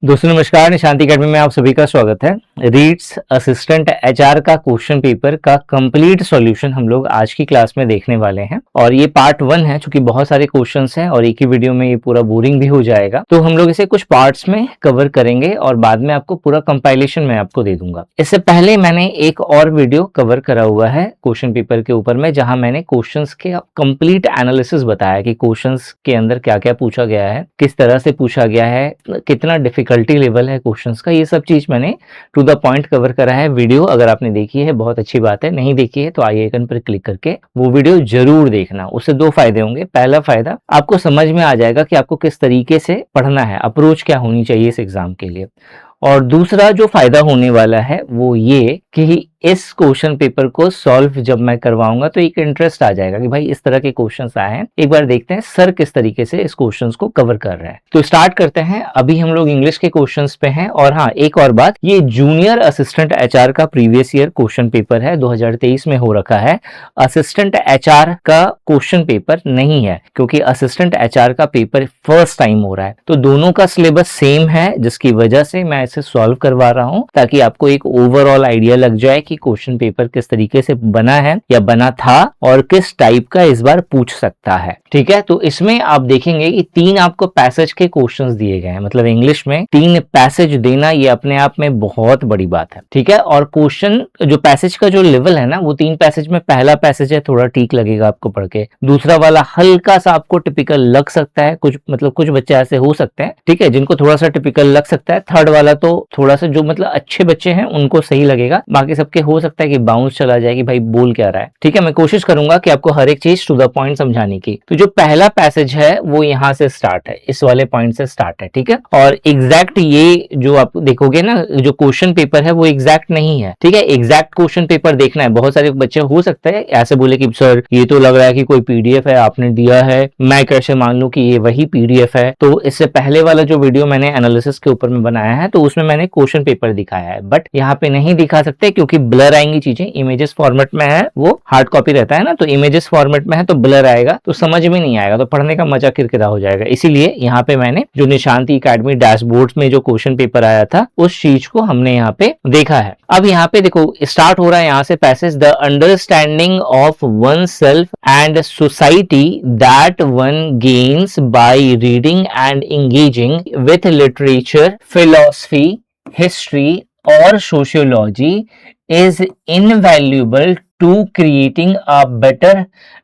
दोस्तों नमस्कार, निशांति अकेडमी में आप सभी का स्वागत है। रीड्स असिस्टेंट एचआर का क्वेश्चन पेपर का कंप्लीट सॉल्यूशन हम लोग आज की क्लास में देखने वाले हैं और ये पार्ट 1 है। चूंकि बहुत सारे क्वेश्चंस हैं और एक ही वीडियो में ये पूरा बोरिंग भी हो जाएगा, तो हम लोग इसे कुछ पार्ट्स में कवर करेंगे और बाद में आपको पूरा कंपाइलेशन मैं आपको दे दूंगा। इससे पहले मैंने एक और वीडियो कवर करा हुआ है क्वेश्चन पेपर के ऊपर में, जहां मैंने क्वेश्चंस के कंप्लीट एनालिसिस बताया कि क्वेश्चंस के अंदर क्या क्या पूछा गया है, किस तरह से पूछा गया है, कितना डिफिकल्टी लेवल है क्वेश्चंस का। ये सब चीज मैंने टू द पॉइंट कवर करा है। वीडियो अगर आपने देखी है बहुत अच्छी बात है, नहीं देखी है तो आई आइकन पर क्लिक करके वो वीडियो जरूर देखना। उससे दो फायदे होंगे। पहला फायदा, आपको समझ में आ जाएगा कि आपको किस तरीके से पढ़ना है, अप्रोच क्या होनी चाहिए इस एग्जाम के लिए। और दूसरा जो फायदा होने वाला है वो ये कि इस क्वेश्चन पेपर को सॉल्व जब मैं करवाऊंगा तो एक इंटरेस्ट आ जाएगा कि भाई इस तरह के क्वेश्चंस आए हैं, एक बार देखते हैं सर किस तरीके से इस क्वेश्चंस को कवर कर रहे हैं। तो स्टार्ट करते हैं। अभी हम लोग इंग्लिश के क्वेश्चंस पे हैं। और हाँ, एक और बात, ये जूनियर असिस्टेंट एचआर का प्रीवियस ईयर क्वेश्चन पेपर है, 2023 में हो रखा है। असिस्टेंट एचआर का क्वेश्चन पेपर नहीं है, क्योंकि असिस्टेंट एचआर का पेपर फर्स्ट टाइम हो रहा है। तो दोनों का सिलेबस सेम है, जिसकी वजह से मैं इसे सॉल्व करवा रहा हूं, ताकि आपको एक ओवरऑल आइडिया लग जाए कि क्वेश्चन पेपर किस तरीके से बना है या बना था और किस टाइप का इस बार पूछ सकता है। ठीक है, तो इसमें आप देखेंगे कि 3 आपको पैसेज के क्वेश्चंस दिए गए हैं। मतलब इंग्लिश में 3 पैसेज देना ये अपने आप में बहुत बड़ी बात है। ठीक है, और क्वेश्चन जो पैसेज का जो लेवल है ना, वो 3 पैसेज में पहला पैसेज है थोड़ा ठीक लगेगा आपको पढ़ के, दूसरा वाला हल्का सा आपको टिपिकल लग सकता है, कुछ बच्चे ऐसे हो सकते हैं, ठीक है, जिनको थोड़ा सा टिपिकल लग सकता है। थर्ड वाला तो थोड़ा सा जो मतलब अच्छे बच्चे हैं उनको सही लगेगा, बाकी सबके हो सकता है कि बाउंस चला जाए कि भाई बोल क्या रहा है। ठीक है, मैं कोशिश करूंगा कि आपको हर एक चीज टू द पॉइंट समझाने की। तो जो पहला पैसेज है वो यहाँ से स्टार्ट है, इस वाले पॉइंट से स्टार्ट है। ठीक है, और एग्जैक्ट ये जो आप देखोगे ना, जो क्वेश्चन पेपर है वो एग्जैक्ट नहीं है। ठीक है, एग्जैक्ट क्वेश्चन पेपर देखना है। बहुत सारे बच्चे हो सकता है ऐसे बोले कि सर ये तो लग रहा है कि कोई पीडीएफ है आपने दिया है, मैं कैसे मान लूं कि ये वही पीडीएफ है। तो इससे पहले वाला जो वीडियो मैंने एनालिसिस के ऊपर में बनाया है, तो उसमें मैंने क्वेश्चन पेपर दिखाया है, बट यहाँ पे नहीं दिखा सकते क्योंकि ब्लर आएंगी चीजें। इमेजेस फॉर्मेट में है, वो हार्ड कॉपी रहता है ना, तो इमेजेस फॉर्मेट में है तो ब्लर आएगा, तो समझ में नहीं आएगा, तो पढ़ने का मजा किरकिरा हो जाएगा। इसीलिए यहाँ पे मैंने जो निशांति एकेडमी डैशबोर्ड में जो क्वेश्चन पेपर आया था उस चीज को हमने यहाँ पे देखा है। अब यहाँ पे देखो स्टार्ट हो रहा है यहाँ से passage, the understanding of one self and society that one gains by reading and engaging with literature, philosophy, history और sociology is invaluable to creating a better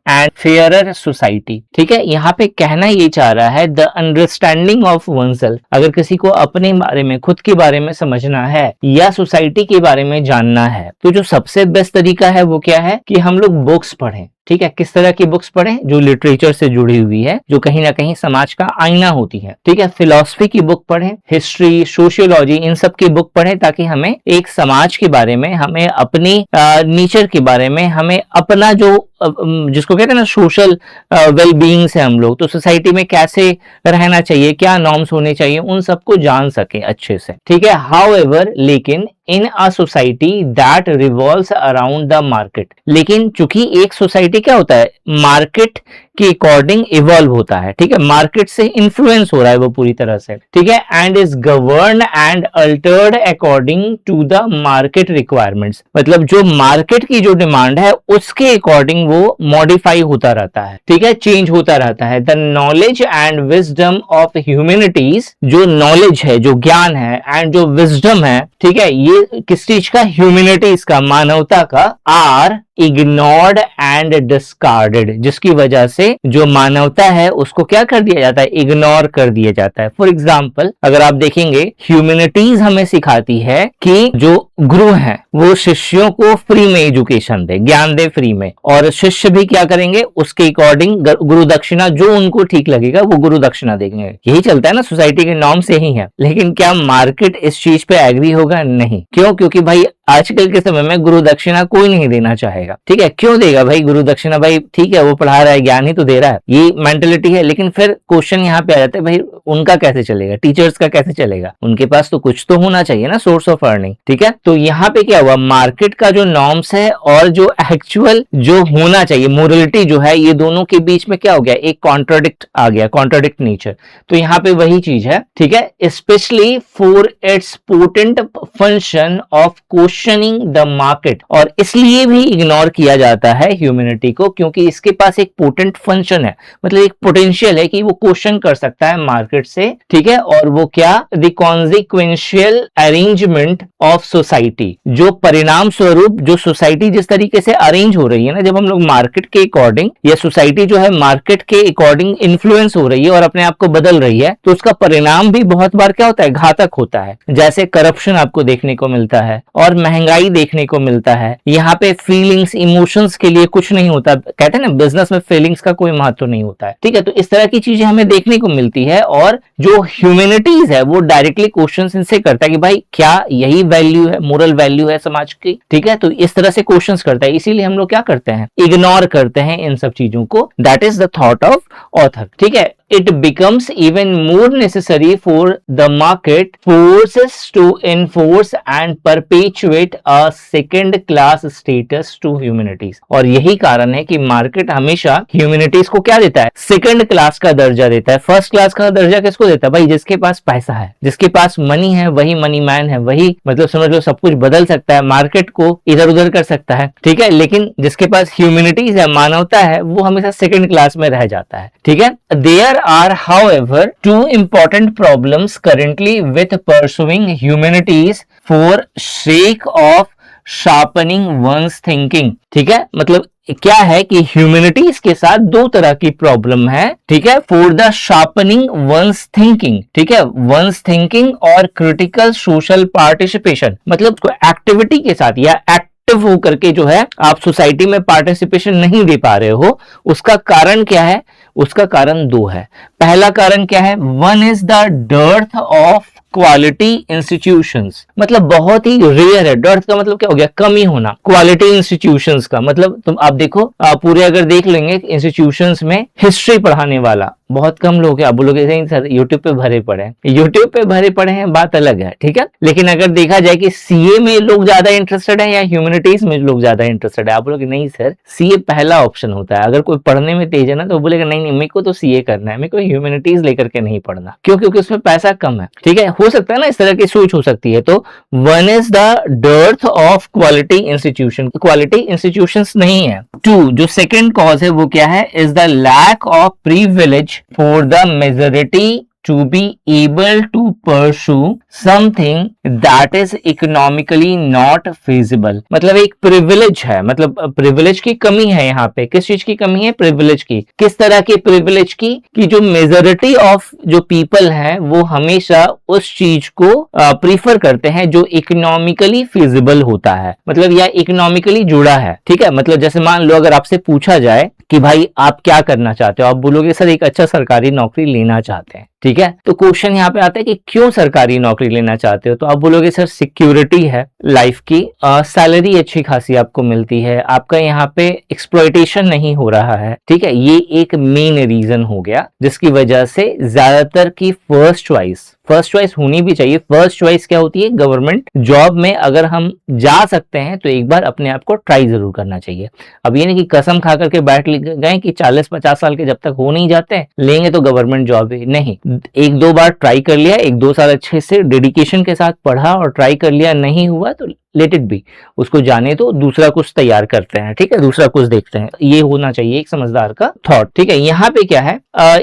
and fairer society। ठीक है, यहाँ पे कहना ये चाह रहा है the understanding of one self. अगर किसी को अपने बारे में, खुद के बारे में समझना है या सोसाइटी के बारे में जानना है, तो जो सबसे बेस्ट तरीका है वो क्या है कि हम लोग बुक्स पढ़ें। ठीक है, किस तरह की बुक्स पढ़ें? जो लिटरेचर से जुड़ी हुई है, जो कहीं ना कहीं समाज का आईना होती है। ठीक है, फिलॉसफी की बुक पढ़ें, हिस्ट्री, सोशियोलॉजी, इन सब की बुक पढ़ें, ताकि हमें एक समाज के बारे में, हमें अपनी नेचर के बारे में, हमें अपना जो जिसको कहते हैं ना सोशल वेल बीइंग से हम लोग, तो सोसाइटी में कैसे रहना चाहिए, क्या नॉर्म्स होने चाहिए, उन सबको जान सके अच्छे से। ठीक है, हाउएवर, लेकिन in a society that revolves around the market. लेकिन चूंकि एक सोसाइटी क्या होता है, मार्केट के अकॉर्डिंग इवॉल्व होता है। ठीक है, मार्केट से इन्फ्लुएंस हो रहा है वो पूरी तरह से। ठीक है, and is govern and altered according to the market requirements. मतलब जो मार्केट की जो डिमांड है उसके अकॉर्डिंग वो मॉडिफाई होता रहता है। ठीक है, चेंज होता रहता है। The knowledge and wisdom of humanities, जो नॉलेज है, जो ज्ञान है, एंड जो विजडम है, ठीक है, ये किस चीज का? ह्यूमैनिटीज का, मानवता का, आर इग्नोर्ड एंड डिस्कार्डेड, जिसकी वजह से जो मानवता है उसको क्या कर दिया जाता है? इग्नोर कर दिया जाता है। फॉर एग्जाम्पल, अगर आप देखेंगे, ह्यूमैनिटीज हमें सिखाती है कि जो गुरु हैं वो शिष्यों को फ्री में एजुकेशन दे, ज्ञान दे फ्री में, और शिष्य भी क्या करेंगे उसके अकॉर्डिंग गुरु दक्षिणा, जो उनको ठीक लगेगा वो गुरु दक्षिणा देंगे। यही चलता है ना, सोसाइटी के नॉर्म्स यही है। लेकिन क्या मार्केट इस चीज पे एग्री होगा? नहीं। क्यों? क्योंकि भाई आजकल के समय में गुरु दक्षिणा कोई नहीं देना चाहेगा, ठीक है। क्यों देगा भाई गुरु दक्षिणा? भाई ठीक है, वो पढ़ा रहा है, ज्ञान ही तो दे रहा है, ये मेंटेलिटी है। लेकिन फिर क्वेश्चन यहाँ पे आ जाता है, भाई उनका कैसे चलेगा, टीचर्स का कैसे चलेगा? उनके पास तो कुछ तो होना चाहिए ना सोर्स ऑफ अर्निंग, ठीक है। तो यहाँ पे क्या हुआ, मार्केट का जो नॉर्म्स है और जो एक्चुअल जो होना चाहिए मोरलिटी जो है, ये दोनों के बीच में क्या हो गया, एक कॉन्ट्राडिक्ट आ गया, कॉन्ट्राडिक्ट नेचर। तो यहाँ पे वही चीज है, ठीक है। Specially for its potent function of questioning the market, और इसलिए भी इग्नोर किया जाता है ह्यूमैनिटी को, क्योंकि इसके पास एक पोटेंट फंक्शन है, मतलब एक पोटेंशियल है कि वो क्वेश्चन कर सकता है मार्केट से, ठीक है। और वो क्या, the consequential arrangement of society, जो परिणाम स्वरूप जो सोसाइटी जिस तरीके से अरेंज हो रही है ना, जब हम लोग मार्केट के अकॉर्डिंग या सोसाइटी जो है मार्केट के अकॉर्डिंग इन्फ्लुएंस हो रही है और अपने आप को बदल रही है, तो उसका परिणाम भी बहुत बार क्या होता है, घातक होता है। जैसे करप्शन आपको देखने को मिलता है और महंगाई देखने को मिलता है। यहाँ पे फीलिंग्स, इमोशंस के लिए कुछ नहीं होता, कहते हैं ना बिजनेस में फीलिंग्स का कोई महत्व नहीं होता है, ठीक है। तो इस तरह की चीजें हमें देखने को मिलती है, और जो ह्यूमैनिटीज है वो डायरेक्टली क्वेश्चन इनसे करता है कि भाई क्या यही वैल्यू है, मोरल वैल्यू है समाज की, ठीक है। तो इस तरह से क्वेश्चंस करता है, इसीलिए हम लोग क्या करते हैं, इग्नोर करते हैं इन सब चीजों को। That is the thought of author, ठीक है। It becomes even more necessary for the market forces to enforce and perpetuate a second class status to humanities। और यही कारण है कि मार्केट हमेशा ह्यूमैनिटीज को क्या देता है, सेकंड क्लास का दर्जा देता है। फर्स्ट क्लास का दर्जा किसको देता है, भाई जिसके पास पैसा है, जिसके पास मनी है, वही मनी मैन है, वही मतलब समझ लो सब कुछ बदल सकता है, मार्केट को इधर उधर कर सकता है, ठीक है। लेकिन जिसके पास ह्यूमैनिटीज है, मानवता है, वो हमेशा सेकंड क्लास में रह जाता है, ठीक है। There are however two important problems currently with pursuing humanities for sake of sharpening one's thinking, ठीक है। मतलब क्या है कि ह्यूमैनिटीज के साथ दो तरह की प्रॉब्लम है, ठीक है। For the sharpening one's thinking, ठीक है, वंस थिंकिंग और क्रिटिकल सोशल पार्टिसिपेशन, मतलब एक्टिविटी के साथ या एक्टिव होकर के जो है आप सोसाइटी में पार्टिसिपेशन नहीं दे पा रहे हो। उसका कारण क्या है, उसका कारण दो है। पहला कारण क्या है, one is the dearth of quality institutions, मतलब बहुत ही रेयर है। डर्थ का मतलब क्या हो गया, कमी होना। क्वालिटी इंस्टीट्यूशंस का मतलब तुम आप देखो, पूरे अगर देख लेंगे इंस्टीट्यूशंस में हिस्ट्री पढ़ाने वाला बहुत कम लोग हैं। आप बोलोगे सर यूट्यूब पे भरे पड़े हैं, यूट्यूब पे भरे पड़े हैं बात अलग है, ठीक है। लेकिन अगर देखा जाए कि सीए में लोग ज्यादा इंटरेस्टेड है या ह्यूमैनिटीज में लोग ज्यादा इंटरेस्टेड है, आप बोलोगे नहीं सर सीए पहला ऑप्शन होता है। अगर कोई पढ़ने में तेज है ना तो बोलेगा नहीं मेरे को तो सीए करना है, मेरे को ह्यूमैनिटीज लेकर के नहीं पढ़ना, क्यों, क्योंकि उसमें पैसा कम है, ठीक है। हो सकता है ना इस तरह की सोच हो सकती है। तो one is the dearth of quality institution, quality institutions नहीं है। टू, जो सेकंड कॉज है वो क्या है, is the lack of privilege for the majority to be able to pursue something that is economically not feasible। मतलब एक privilege है, मतलब प्रिविलेज की कमी है यहाँ पे। किस चीज की कमी है, प्रिविलेज की। किस तरह की प्रिविलेज की, कि जो मेजोरिटी ऑफ जो पीपल है वो हमेशा उस चीज को प्रीफर करते हैं जो इकोनॉमिकली फिजिबल होता है, मतलब या इकोनॉमिकली जुड़ा है, ठीक है। मतलब जैसे मान लो अगर आपसे पूछा जाए कि भाई आप क्या करना चाहते हो, आप बोलोगे सर एक अच्छा सरकारी नौकरी लेना चाहते हैं, ठीक है। तो क्वेश्चन यहाँ पे आता है कि क्यों सरकारी नौकरी लेना चाहते हो, तो आप बोलोगे सर सिक्योरिटी है लाइफ की, सैलरी अच्छी खासी आपको मिलती है, आपका यहाँ पे एक्सप्लॉयटेशन नहीं हो रहा है, ठीक है। ये एक मेन रीजन हो गया जिसकी वजह से ज्यादातर की फर्स्ट चॉइस होनी भी चाहिए। फर्स्ट चॉइस क्या होती है, गवर्नमेंट जॉब में अगर हम जा सकते हैं तो एक बार अपने आप को ट्राई जरूर करना चाहिए। अब ये नहीं कि कसम खा करके बैठ गए कि 40-50 साल के जब तक हो नहीं जाते लेंगे तो गवर्नमेंट जॉब है, नहीं। एक दो बार ट्राई कर लिया, 1-2 साल अच्छे से डेडिकेशन के साथ पढ़ा और ट्राई कर लिया, नहीं हुआ तो लेट इट बी, उसको जाने तो दूसरा कुछ तैयार करते हैं, ठीक है, दूसरा कुछ देखते हैं। ये होना चाहिए एक समझदार का थॉट, ठीक है। यहाँ पे क्या है,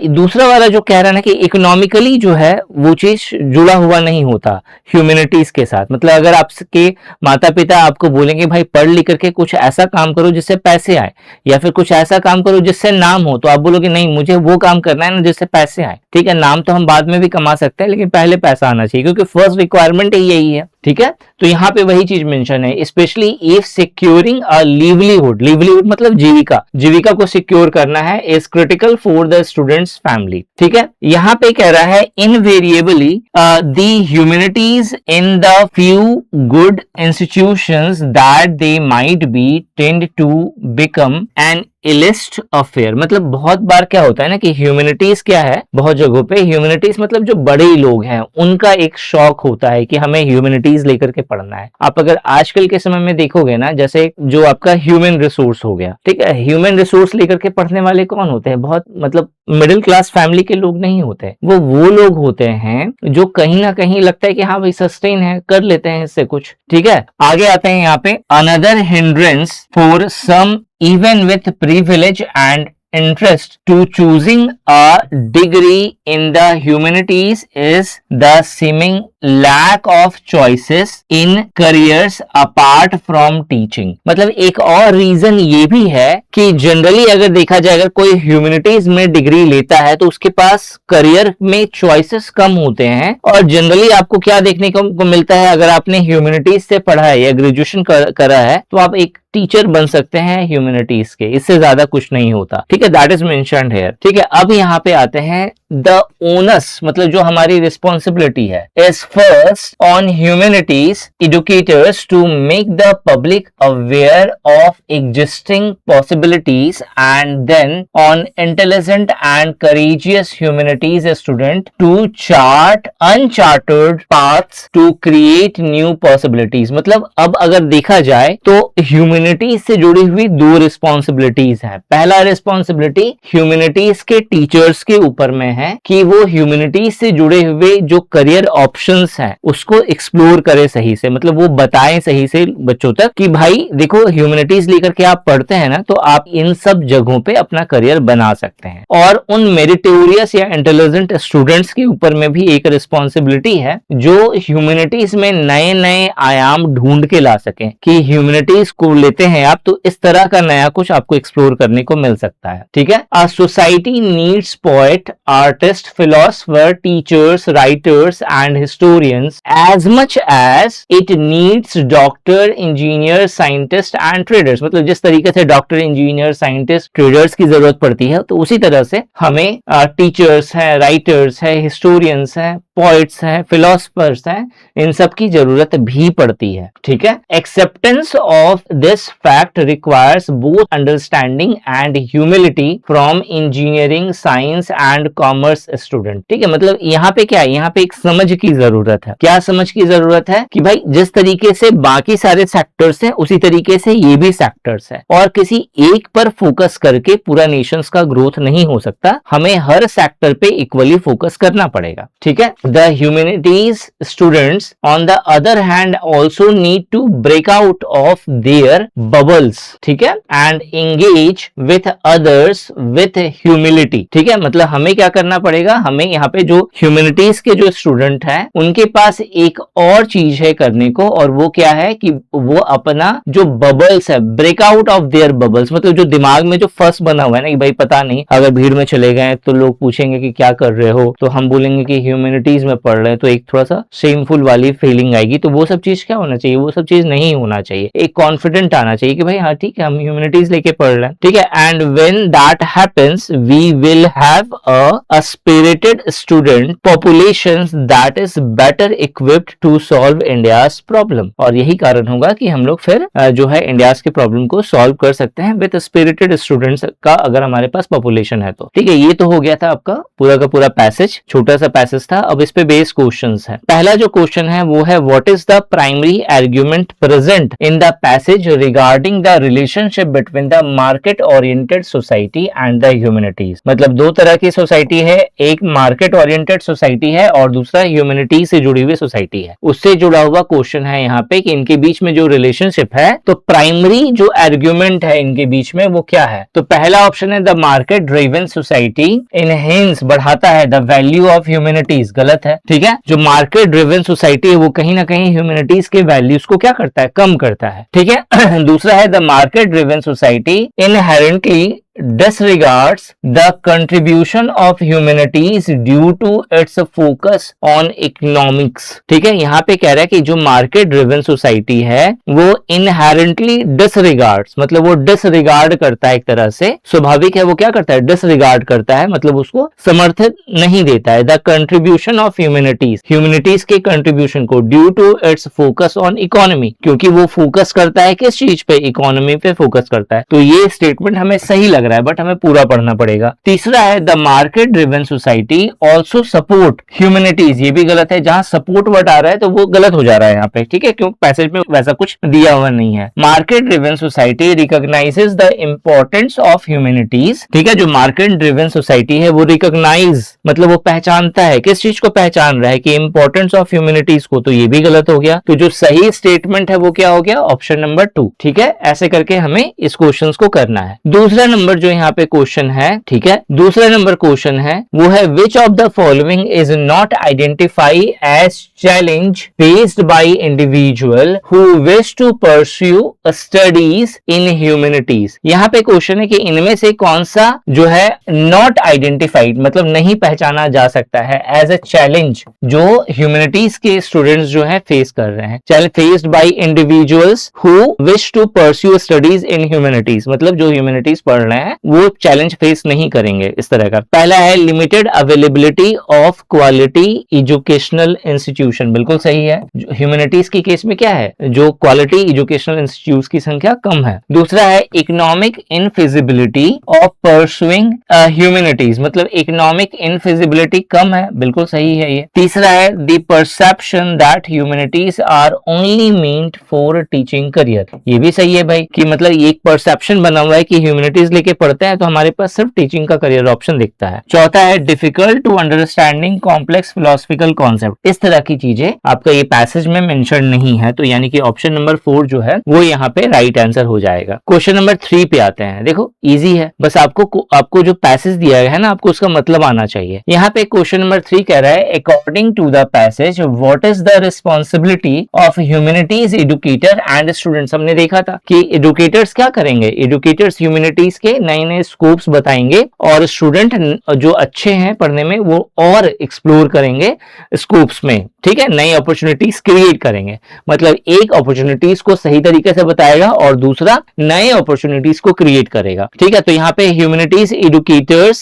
दूसरा वाला जो कह रहा है ना कि इकोनॉमिकली जो है वो चीज जुड़ा हुआ नहीं होता ह्यूमैनिटीज के साथ। मतलब अगर आपके माता पिता आपको बोलेंगे भाई पढ़ लिख करके कुछ ऐसा काम करो जिससे पैसे आए, या फिर कुछ ऐसा काम करो जिससे नाम हो, तो आप बोलोगे नहीं मुझे वो काम करना है ना जिससे पैसे आए, ठीक है। नाम तो हम बाद में भी कमा सकते हैं लेकिन पहले पैसा आना चाहिए, क्योंकि फर्स्ट रिक्वायरमेंट ही यही है, ठीक है, तो यहाँ पे वही चीज मेंशन है, specially if securing a livelihood, livelihood मतलब जीविका, जीविका को सिक्योर करना है, is critical for the students family. ठीक है, यहाँ पे कह रहा है invariably the humanities in the few good institutions that they might be tend to become an elitist affair. मतलब बहुत बार क्या होता है ना कि ह्यूमैनिटीज क्या है, बहुत जगहों पे ह्यूमैनिटीज मतलब जो बड़े लोग हैं उनका एक शौक होता है कि हमें ह्यूमैनिटीज लेकर के पढ़ना है। आप अगर आजकल के समय में देखोगे ना, जैसे जो आपका ह्यूमन रिसोर्स हो गया, ठीक है, ह्यूमन रिसोर्स लेकर के पढ़ने वाले कौन होते हैं, बहुत मतलब मिडिल क्लास फैमिली के लोग नहीं होते, वो लोग होते हैं जो कहीं ना कहीं लगता है कि हाँ भाई सस्टेन है, कर लेते हैं इससे कुछ। ठीक है, आगे आते हैं यहाँ पे, another hindrance for some even with privilege and interest to choosing a degree in the humanities is the seeming lack of choices in careers apart from teaching। मतलब एक और रीजन ये भी है कि जनरली अगर देखा जाए, अगर कोई ह्यूमैनिटीज में डिग्री लेता है तो उसके पास करियर में चॉइसेस कम होते हैं, और जनरली आपको क्या देखने को मिलता है, अगर आपने ह्यूमैनिटीज से पढ़ा है या ग्रेजुएशन करा है तो आप एक टीचर बन सकते हैं ह्यूमैनिटीज के, इससे ज्यादा कुछ नहीं होता। ठीक है, दैट इज मेंशन्ड हियर। ठीक है, अब यहाँ पे आते हैं द ओनस, मतलब जो हमारी रिस्पॉन्सिबिलिटी है, is first on humanities educators to make the public aware of existing possibilities and then on intelligent and courageous humanities student to chart uncharted paths to create new possibilities. मतलब अब अगर देखा जाए तो ह्यूमैनिटीज से जुड़ी हुई दो रिस्पॉन्सिबिलिटीज हैं। पहला रिस्पॉन्सिबिलिटी ह्यूमैनिटीज के टीचर्स के ऊपर में है कि वो ह्यूमैनिटीज से जुड़े हुए जो करियर ऑप्शंस हैं उसको एक्सप्लोर करे सही से, मतलब वो बताएं सही से बच्चों तक कि भाई देखो ह्यूमैनिटीज लेकर के आप पढ़ते हैं ना तो आप इन सब जगहों पे अपना करियर बना सकते हैं। और उन मेरिटोरियस या इंटेलिजेंट स्टूडेंट्स के ऊपर में भी एक रिस्पॉन्सिबिलिटी है जो ह्यूमैनिटीज में नए नए आयाम ढूंढ के ला सकें कि ह्यूमैनिटीज को लेते हैं आप तो इस तरह का नया कुछ आपको एक्सप्लोर करने को मिल सकता है। ठीक है, a society needs poet, artist, philosopher, teachers, writers and historians as much as it needs doctor, engineer, scientist and traders. मतलब जिस तरीके से डॉक्टर, इंजीनियर, साइंटिस्ट, ट्रेडर्स की जरूरत पड़ती है तो उसी तरह से हमें टीचर्स है, राइटर्स है, हिस्टोरियंस है, पोइट्स हैं, फिलोसफर्स हैं, इन सब की जरूरत भी पड़ती है। ठीक है, acceptance of this fact requires both understanding and humility from engineering, science and commerce student. ठीक है, मतलब यहाँ पे क्या है, यहाँ पे एक समझ की जरूरत है। क्या समझ की जरूरत है कि भाई जिस तरीके से बाकी सारे सेक्टर्स हैं उसी तरीके से ये भी सेक्टर्स है, और किसी एक पर फोकस करके पूरा नेशंस का ग्रोथ नहीं हो सकता, हमें हर सेक्टर पे इक्वली फोकस करना पड़ेगा। ठीक है, the humanities students on the other hand also need to break out of their bubbles, ठीक है, and engage with others with humility। ठीक है, मतलब हमें क्या करना पड़ेगा, हमें यहाँ पे जो ह्यूमैनिटीज के जो स्टूडेंट हैं उनके पास एक और चीज है करने को, और वो क्या है कि वो अपना जो बबल्स है, break out of their bubbles, मतलब जो दिमाग में जो फर्स्ट बना हुआ है ना कि भाई पता नहीं अगर भीड़ में चले गए तो लोग पूछेंगे कि क्या कर रहे हो, तो हम बोलेंगे कि ह्यूमैनिटीज में पढ़ रहे हैं, तो एक थोड़ा सा शेमफुल वाली फीलिंग आएगी। तो वो सब चीज क्या होना चाहिए, वो सब चीज नहीं होना चाहिए, एक कॉन्फिडेंट आना चाहिए कि भाई हाँ ठीक है हम ह्यूमैनिटीज लेके पढ़ रहे हैं। ठीक है, and when that happens we will have a spirited student population that is better equipped to solve India's problem. और यही कारण होगा कि हम लोग फिर जो है इंडियाज के प्रॉब्लम को सॉल्व कर सकते हैं विद स्पिरिटेड स्टूडेंट्स का, अगर हमारे पास पॉपुलेशन है तो। ठीक है, ये तो हो गया था आपका पूरा का पूरा पैसेज, छोटा सा पैसेज था। अब इस पे बेस क्वेश्चंस हैं। पहला जो क्वेश्चन है वो है what is the primary argument present in the passage regarding the relationship between the market oriented society and the humanities. मतलब दो तरह की सोसाइटी है, एक मार्केट ओरिएंटेड सोसाइटी है और दूसरा ह्यूमैनिटीज से जुड़ी हुई सोसाइटी है। उससे जुड़ा हुआ क्वेश्चन है यहाँ पे कि इनके बीच में जो रिलेशनशिप है, तो प्राइमरी जो आर्गुमेंट है इनके बीच में वो क्या है। तो पहला ऑप्शन है the market driven society enhance, बढ़ाता है द वैल्यू ऑफ ह्यूमैनिटीज। गलत है। ठीक है, जो मार्केट ड्रिवन सोसाइटी है वो कहीं ना कहीं ह्यूमैनिटीज के वैल्यूज को क्या करता है, कम करता है। ठीक है, दूसरा है the market driven society inherently disregards the contribution of humanities due to its focus on economics। ठीक है, यहाँ पे कह रहा है कि जो मार्केट ड्रिवन सोसाइटी है वो इनहेरेंटली डिसरिगार्ड्स, मतलब वो डिसरिगार्ड करता है, एक तरह से स्वाभाविक है वो क्या करता है, डिसरिगार्ड करता है, मतलब उसको समर्थन नहीं देता है। द कंट्रीब्यूशन ऑफ ह्यूमैनिटीज के कंट्रीब्यूशन को, due to its focus on economy, क्योंकि वो फोकस करता है किस चीज पे, इकोनॉमी पे फोकस करता है। तो ये स्टेटमेंट हमें सही लग रहा है, बट हमें पूरा पढ़ना पड़ेगा। तीसरा है the market driven society also support humanities, ये भी गलत है, जहां सपोर्ट वर्ड आ रहा है तो वो गलत हो जा रहा है यहाँ पे, ठीक है, क्योंकि पैसेज में वैसा कुछ दिया हुआ नहीं है। Market driven society recognises the importance of humanities, ठीक है, जो मार्केट ड्रिवन सोसाइटी है वो रिकॉग्नाइज, मतलब वो पहचानता है, किस चीज को पहचान रहा है, कि इंपॉर्टेंस ऑफ ह्यूमैनिटीज को, तो ये भी गलत हो गया। तो जो सही स्टेटमेंट है वो क्या हो गया, ऑप्शन नंबर 2, ठीक है। ऐसे करके हमें इस क्वेश्चन को करना है। दूसरा नंबर जो यहाँ पे क्वेश्चन है, ठीक है, दूसरा नंबर क्वेश्चन है वो है which of the following is not identify as challenge faced by individual who wish to pursue studies in humanities. यहाँ पे क्वेश्चन है कि इनमें से कौन सा जो है नॉट आइडेंटिफाइड, मतलब नहीं पहचाना जा सकता है एज ए चैलेंज, जो ह्यूमैनिटीज के स्टूडेंट्स जो है फेस कर रहे हैं। Challenge faced by individuals who wish to pursue studies in humanities, मतलब जो ह्यूमैनिटीज पढ़ रहे हैं वो चैलेंज फेस नहीं करेंगे, इस तरह का। पहला है limited availability of quality educational institution, बिल्कुल सही है। ह्यूमैनिटीज के केस में क्या है, जो क्वालिटी एजुकेशनल इंस्टीट्यूट की संख्या कम है। दूसरा है economic infeasibility of pursuing humanities, मतलब इकोनॉमिक इनफिजिबिलिटी कम है, बिल्कुल सही है ये। तीसरा है the perception that humanities are only meant for teaching career, ये भी सही है भाई, कि मतलब एक परसेप्शन बना हुआ है कि ह्यूमैनिटीज लेके पढ़ते हैं तो हमारे पास सिर्फ टीचिंग का करियर ऑप्शन दिखता है। चौथा है difficult to understanding complex philosophical concept, इस तरह की चीजें आपका ये पैसेज में मेंशन नहीं है, तो यानी कि ऑप्शन नंबर 4 जो है वो यहाँ पे राइट आंसर हो जाएगा। क्वेश्चन नंबर 3 पे आते हैं। देखो इजी है, बस आपको जो पैसेज दिया है ना, आपको उसका मतलब आना चाहिए। यहाँ पे क्वेश्चन नंबर 3 कह रहा है according to the passage what is the responsibility of humanities educator and students. हमने देखा था कि एजुकेटर्स क्या करेंगे, एजुकेटर्स ह्यूमैनिटीज के नए नए स्कोप्स बताएंगे और स्टूडेंट जो अच्छे हैं पढ़ने में वो और एक्सप्लोर करेंगे स्कोप्स में, ठीक है, नई अपॉर्चुनिटीज क्रिएट करेंगे। मतलब एक अपॉर्चुनिटीज को सही तरीके से बताएगा और दूसरा नए अपॉर्चुनिटीज को क्रिएट करेगा, ठीक है। तो यहाँ पे humanities educators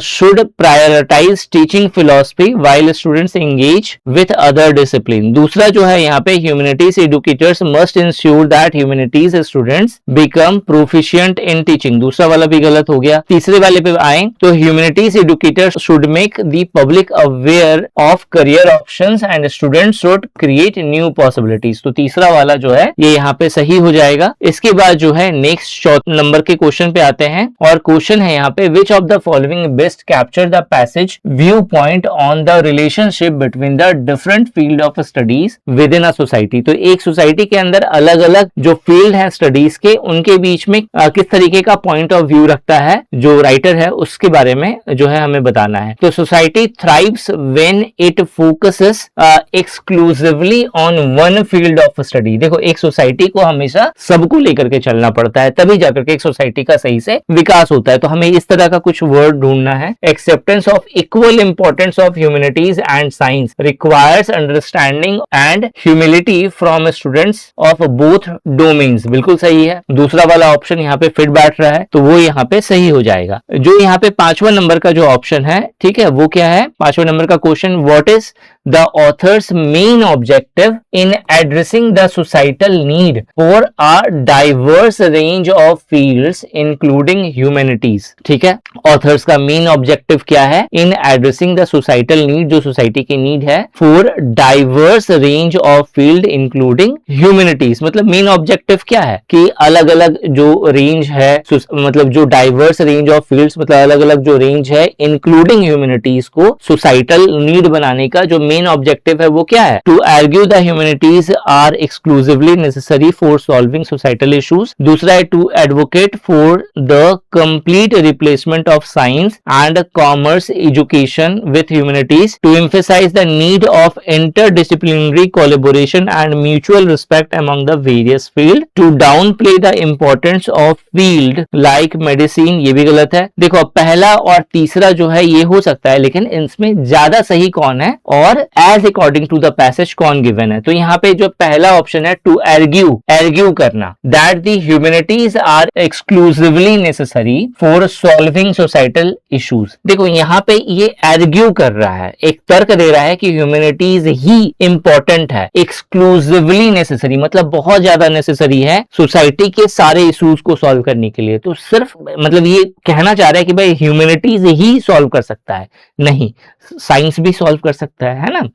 should prioritise teaching philosophy while students engage with other discipline. दूसरा जो है यहाँ पे humanities educators must ensure that humanities students become proficient in teaching, दूसरा वाला भी गलत हो गया। तीसरे वाले पे आए तो humanities educators should make the public aware of career options and students should create new possibilities. तो तीसरा वाला जो है ये यहाँ पे सही हो जाएगा। इसके बाद जो है नेक्स्ट चौथे नंबर के क्वेश्चन पे आते हैं और क्वेश्चन है यहाँ पे which of the following best capture the passage view point on the relationship between the different field of studies with in a society. तो एक सोसाइटी के अंदर अलग अलग जो फील्ड है स्टडीज के, उनके बीच में किस तरीके का पॉइंट ऑफ व्यू रखता है जो राइटर है, उसके बारे में जो है हमें बताना है। तो society thrives when it focuses exclusively on one field of study. देखो एक सोसाइटी को हमेशा सबको लेकर के चलना पड़ता है, तभी जाकर के एक सोसाइटी का सही से विकास होता है। तो हमें इस तरह का कुछ वर्ड ढूंढना है। Acceptance of equal importance of humanities and science requires understanding and humility from students of both domains, बिल्कुल सही है। दूसरा वाला ऑप्शन यहाँ पे फिट बैठ रहा है तो वो यहाँ पे सही हो जाएगा। जो यहाँ पे 5वां नंबर का जो ऑप्शन है, ठीक है, वो क्या है 5वां नंबर का question, what is the author's main objective in addressing the societal need for a diverse range of fields including humanities। ठीक है, authors का main objective क्या है in addressing the societal need, जो society की need है for diverse range of field including humanities। मतलब main objective क्या है कि अलग अलग जो range है, मतलब जो diverse range of fields, मतलब अलग अलग जो range है including humanities को societal need बनाने का जो मेन ऑब्जेक्टिव ऑब्जेक्टिव है वो क्या है? To argue the humanities are exclusively necessary for solving societal issues. दूसरा है to advocate for the complete replacement of science and commerce education with humanities, to emphasise the need of interdisciplinary collaboration and mutual respect among the various field, to downplay the importance of field like medicine। ये भी गलत है। देखो पहला और तीसरा जो है ये हो सकता है, लेकिन इसमें ज्यादा सही कौन है और as according to the passage कौन गिवन है? तो यहाँ पे जो पहला ऑप्शन है टू आर्ग्यू करना, that the humanities are exclusively necessary for solving societal issues. देखो यहाँ पे ये आर्ग्यू कर रहा है, एक तर्क दे रहा है कि ह्यूमैनिटीज ही इंपॉर्टेंट है, एक्सक्लूसिवली नेसेसरी मतलब बहुत ज्यादा नेसेसरी है सोसाइटी के सारे इश्यूज को सॉल्व करने के लिए। तो सिर्फ मतलब ये कहना चाह रहा है कि भाई ह्यूमैनिटीज ही सॉल्व कर सकता है, नहीं साइंस भी सॉल्व कर सकता है ना।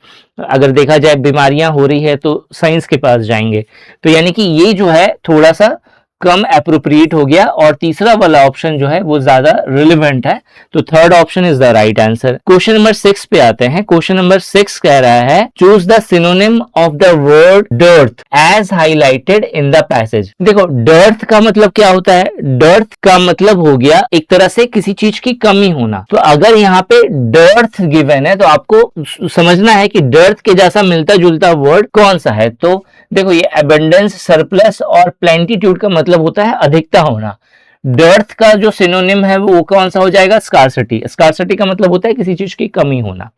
अगर देखा जाए बीमारियां हो रही है तो साइंस के पास जाएंगे, तो यानी कि ये जो है थोड़ा सा कम एप्रोप्रिएट हो गया और तीसरा वाला ऑप्शन जो है वो ज्यादा रिलेवेंट है। तो third option is the right answer. Question number 6 पे आते हैं। क्वेश्चन नंबर 6 कह रहा है choose the synonym of the word dearth as highlighted in the passage. देखो डर्थ का मतलब क्या होता है? डर्थ का मतलब हो गया एक तरह से किसी चीज की कमी होना। तो अगर यहाँ पे डर्थ गिवन है तो आपको समझना है कि डर्थ के जैसा मिलता जुलता वर्ड कौन सा है। तो देखो ये एबंडेंस, सरप्लस और प्लेंटीट्यूड का मतलब होता है अधिकता होना। डर्थ का जो सिनोनिम है वो कौन सा हो जाएगा? स्कार्सिटी। स्कार्सिटी का मतलब होता है किसी चीज की कमी होना।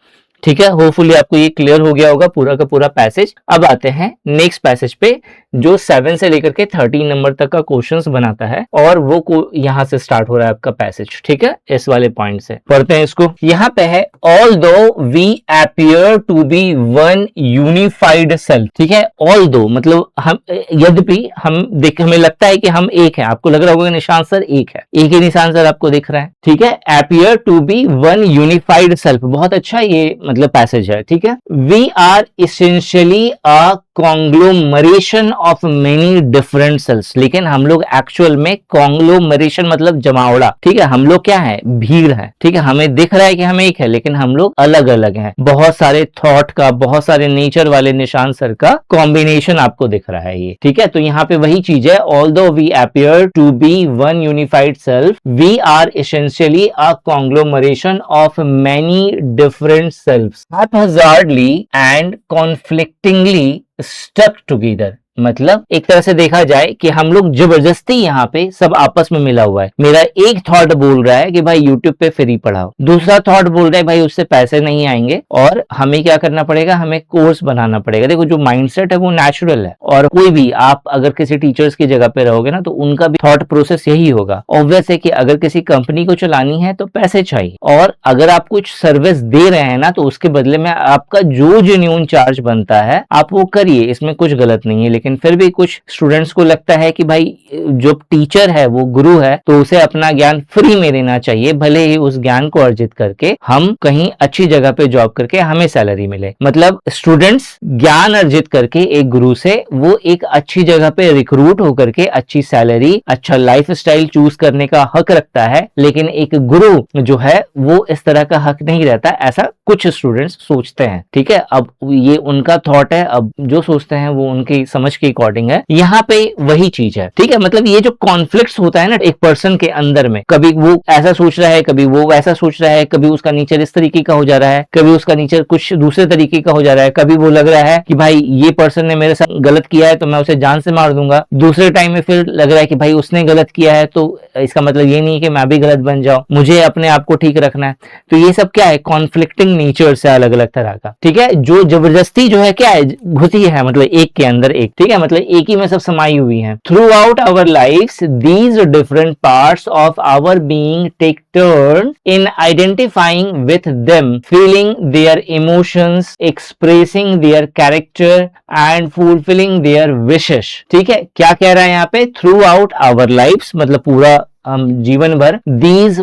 ठीक है, होपफुली आपको ये क्लियर हो गया होगा पूरा का पूरा पैसेज। अब आते हैं नेक्स्ट पैसेज पे जो 7 से लेकर के 13 नंबर तक का क्वेश्चंस बनाता है और वो यहां से स्टार्ट हो रहा है आपका पैसेज। ठीक है, इस वाले पॉइंट से पढ़ते हैं इसको। यहाँ पे है although we appear to be one unified self. ठीक है, ऑल्दो मतलब हम, यद्यपि हमें लगता है कि हम एक है। आपको लग रहा होगा निशान सर एक है, एक ही निशान सर आपको दिख रहा है। ठीक है, appear to be one unified self, बहुत अच्छा ये मतलब पैसेज है। ठीक है, we are essentially a conglomeration of many different selves, लेकिन हम लोग एक्चुअल में कॉन्ग्लोमरेशन मतलब जमावड़ा। ठीक है, हम लोग क्या है? भीड़ है। ठीक है, हमें दिख रहा है कि हम एक है लेकिन हम लोग अलग अलग हैं। बहुत सारे थॉट का, बहुत सारे नेचर वाले निशान सर का कॉम्बिनेशन आपको दिख रहा है ये। ठीक है, तो यहाँ पे वही चीज है, although we appear to be one unified self we are essentially a conglomeration of many different selfs haphazardly and conflictingly stuck together। मतलब एक तरह से देखा जाए कि हम लोग जबरदस्ती यहाँ पे सब आपस में मिला हुआ है। मेरा एक थॉट बोल रहा है कि भाई यूट्यूब पे फ्री पढ़ाओ, दूसरा थॉट बोल रहा है भाई उससे पैसे नहीं आएंगे और हमें क्या करना पड़ेगा? हमें कोर्स बनाना पड़ेगा। देखो जो माइंडसेट है वो नेचुरल है और कोई भी आप अगर किसी टीचर्स की जगह पे रहोगे ना तो उनका भी थॉट प्रोसेस यही होगा। ऑब्वियस है कि अगर किसी कंपनी को चलानी है तो पैसे चाहिए और अगर आप कुछ सर्विस दे रहे हैं ना तो उसके बदले में आपका जो जेन्युइन चार्ज बनता है आप वो करिए, इसमें कुछ गलत नहीं है। लेकिन फिर भी कुछ स्टूडेंट्स को लगता है कि भाई जो टीचर है वो गुरु है तो उसे अपना ज्ञान फ्री में देना चाहिए, भले ही उस ज्ञान को अर्जित करके हम कहीं अच्छी जगह पे जॉब करके हमें सैलरी मिले। मतलब स्टूडेंट्स ज्ञान अर्जित करके एक गुरु से वो एक अच्छी जगह पे रिक्रूट होकर के अच्छी सैलरी, अच्छा लाइफस्टाइल चूज करने का हक रखता है, लेकिन एक गुरु जो है वो इस तरह का हक नहीं रहता, ऐसा कुछ स्टूडेंट्स सोचते हैं। ठीक है, अब ये उनका थॉट है, अब जो सोचते हैं वो उनकी समझ के अकॉर्डिंग है। यहाँ पे वही चीज है। ठीक है, मतलब ये जो कॉन्फ्लिक्ट्स होता है ना एक पर्सन के अंदर में, कभी वो ऐसा सोच रहा है, कभी वो वैसा सोच रहा है, कभी उसका नेचर इस तरीके का हो जा रहा है, कभी उसका नेचर कुछ दूसरे तरीके का हो जा रहा है, कभी वो लग रहा है कि भाई ये पर्सन ने मेरे साथ गलत किया है तो मैं उसे जान से मार दूंगा, दूसरे टाइम में फिर लग रहा है कि भाई उसने गलत किया है तो इसका मतलब ये नहीं कि मैं भी गलत बन जाऊं, मुझे अपने आप को ठीक रखना है। तो ये सब क्या है? कॉन्फ्लिक्टिंग नेचर से अलग अलग तरह का। ठीक है, जो जबरदस्ती जो है क्या है? घुसी है, मतलब एक के अंदर एक। ठीक है, मतलब एक ही में सब समाई हुई हैं। Throughout our lives these different parts of our being take turn in identifying with them, feeling their emotions, expressing their character and fulfilling their wishes. ठीक है, क्या कह रहा है यहाँ पे? थ्रू आउट आवर लाइफ्स मतलब पूरा हम जीवन भर these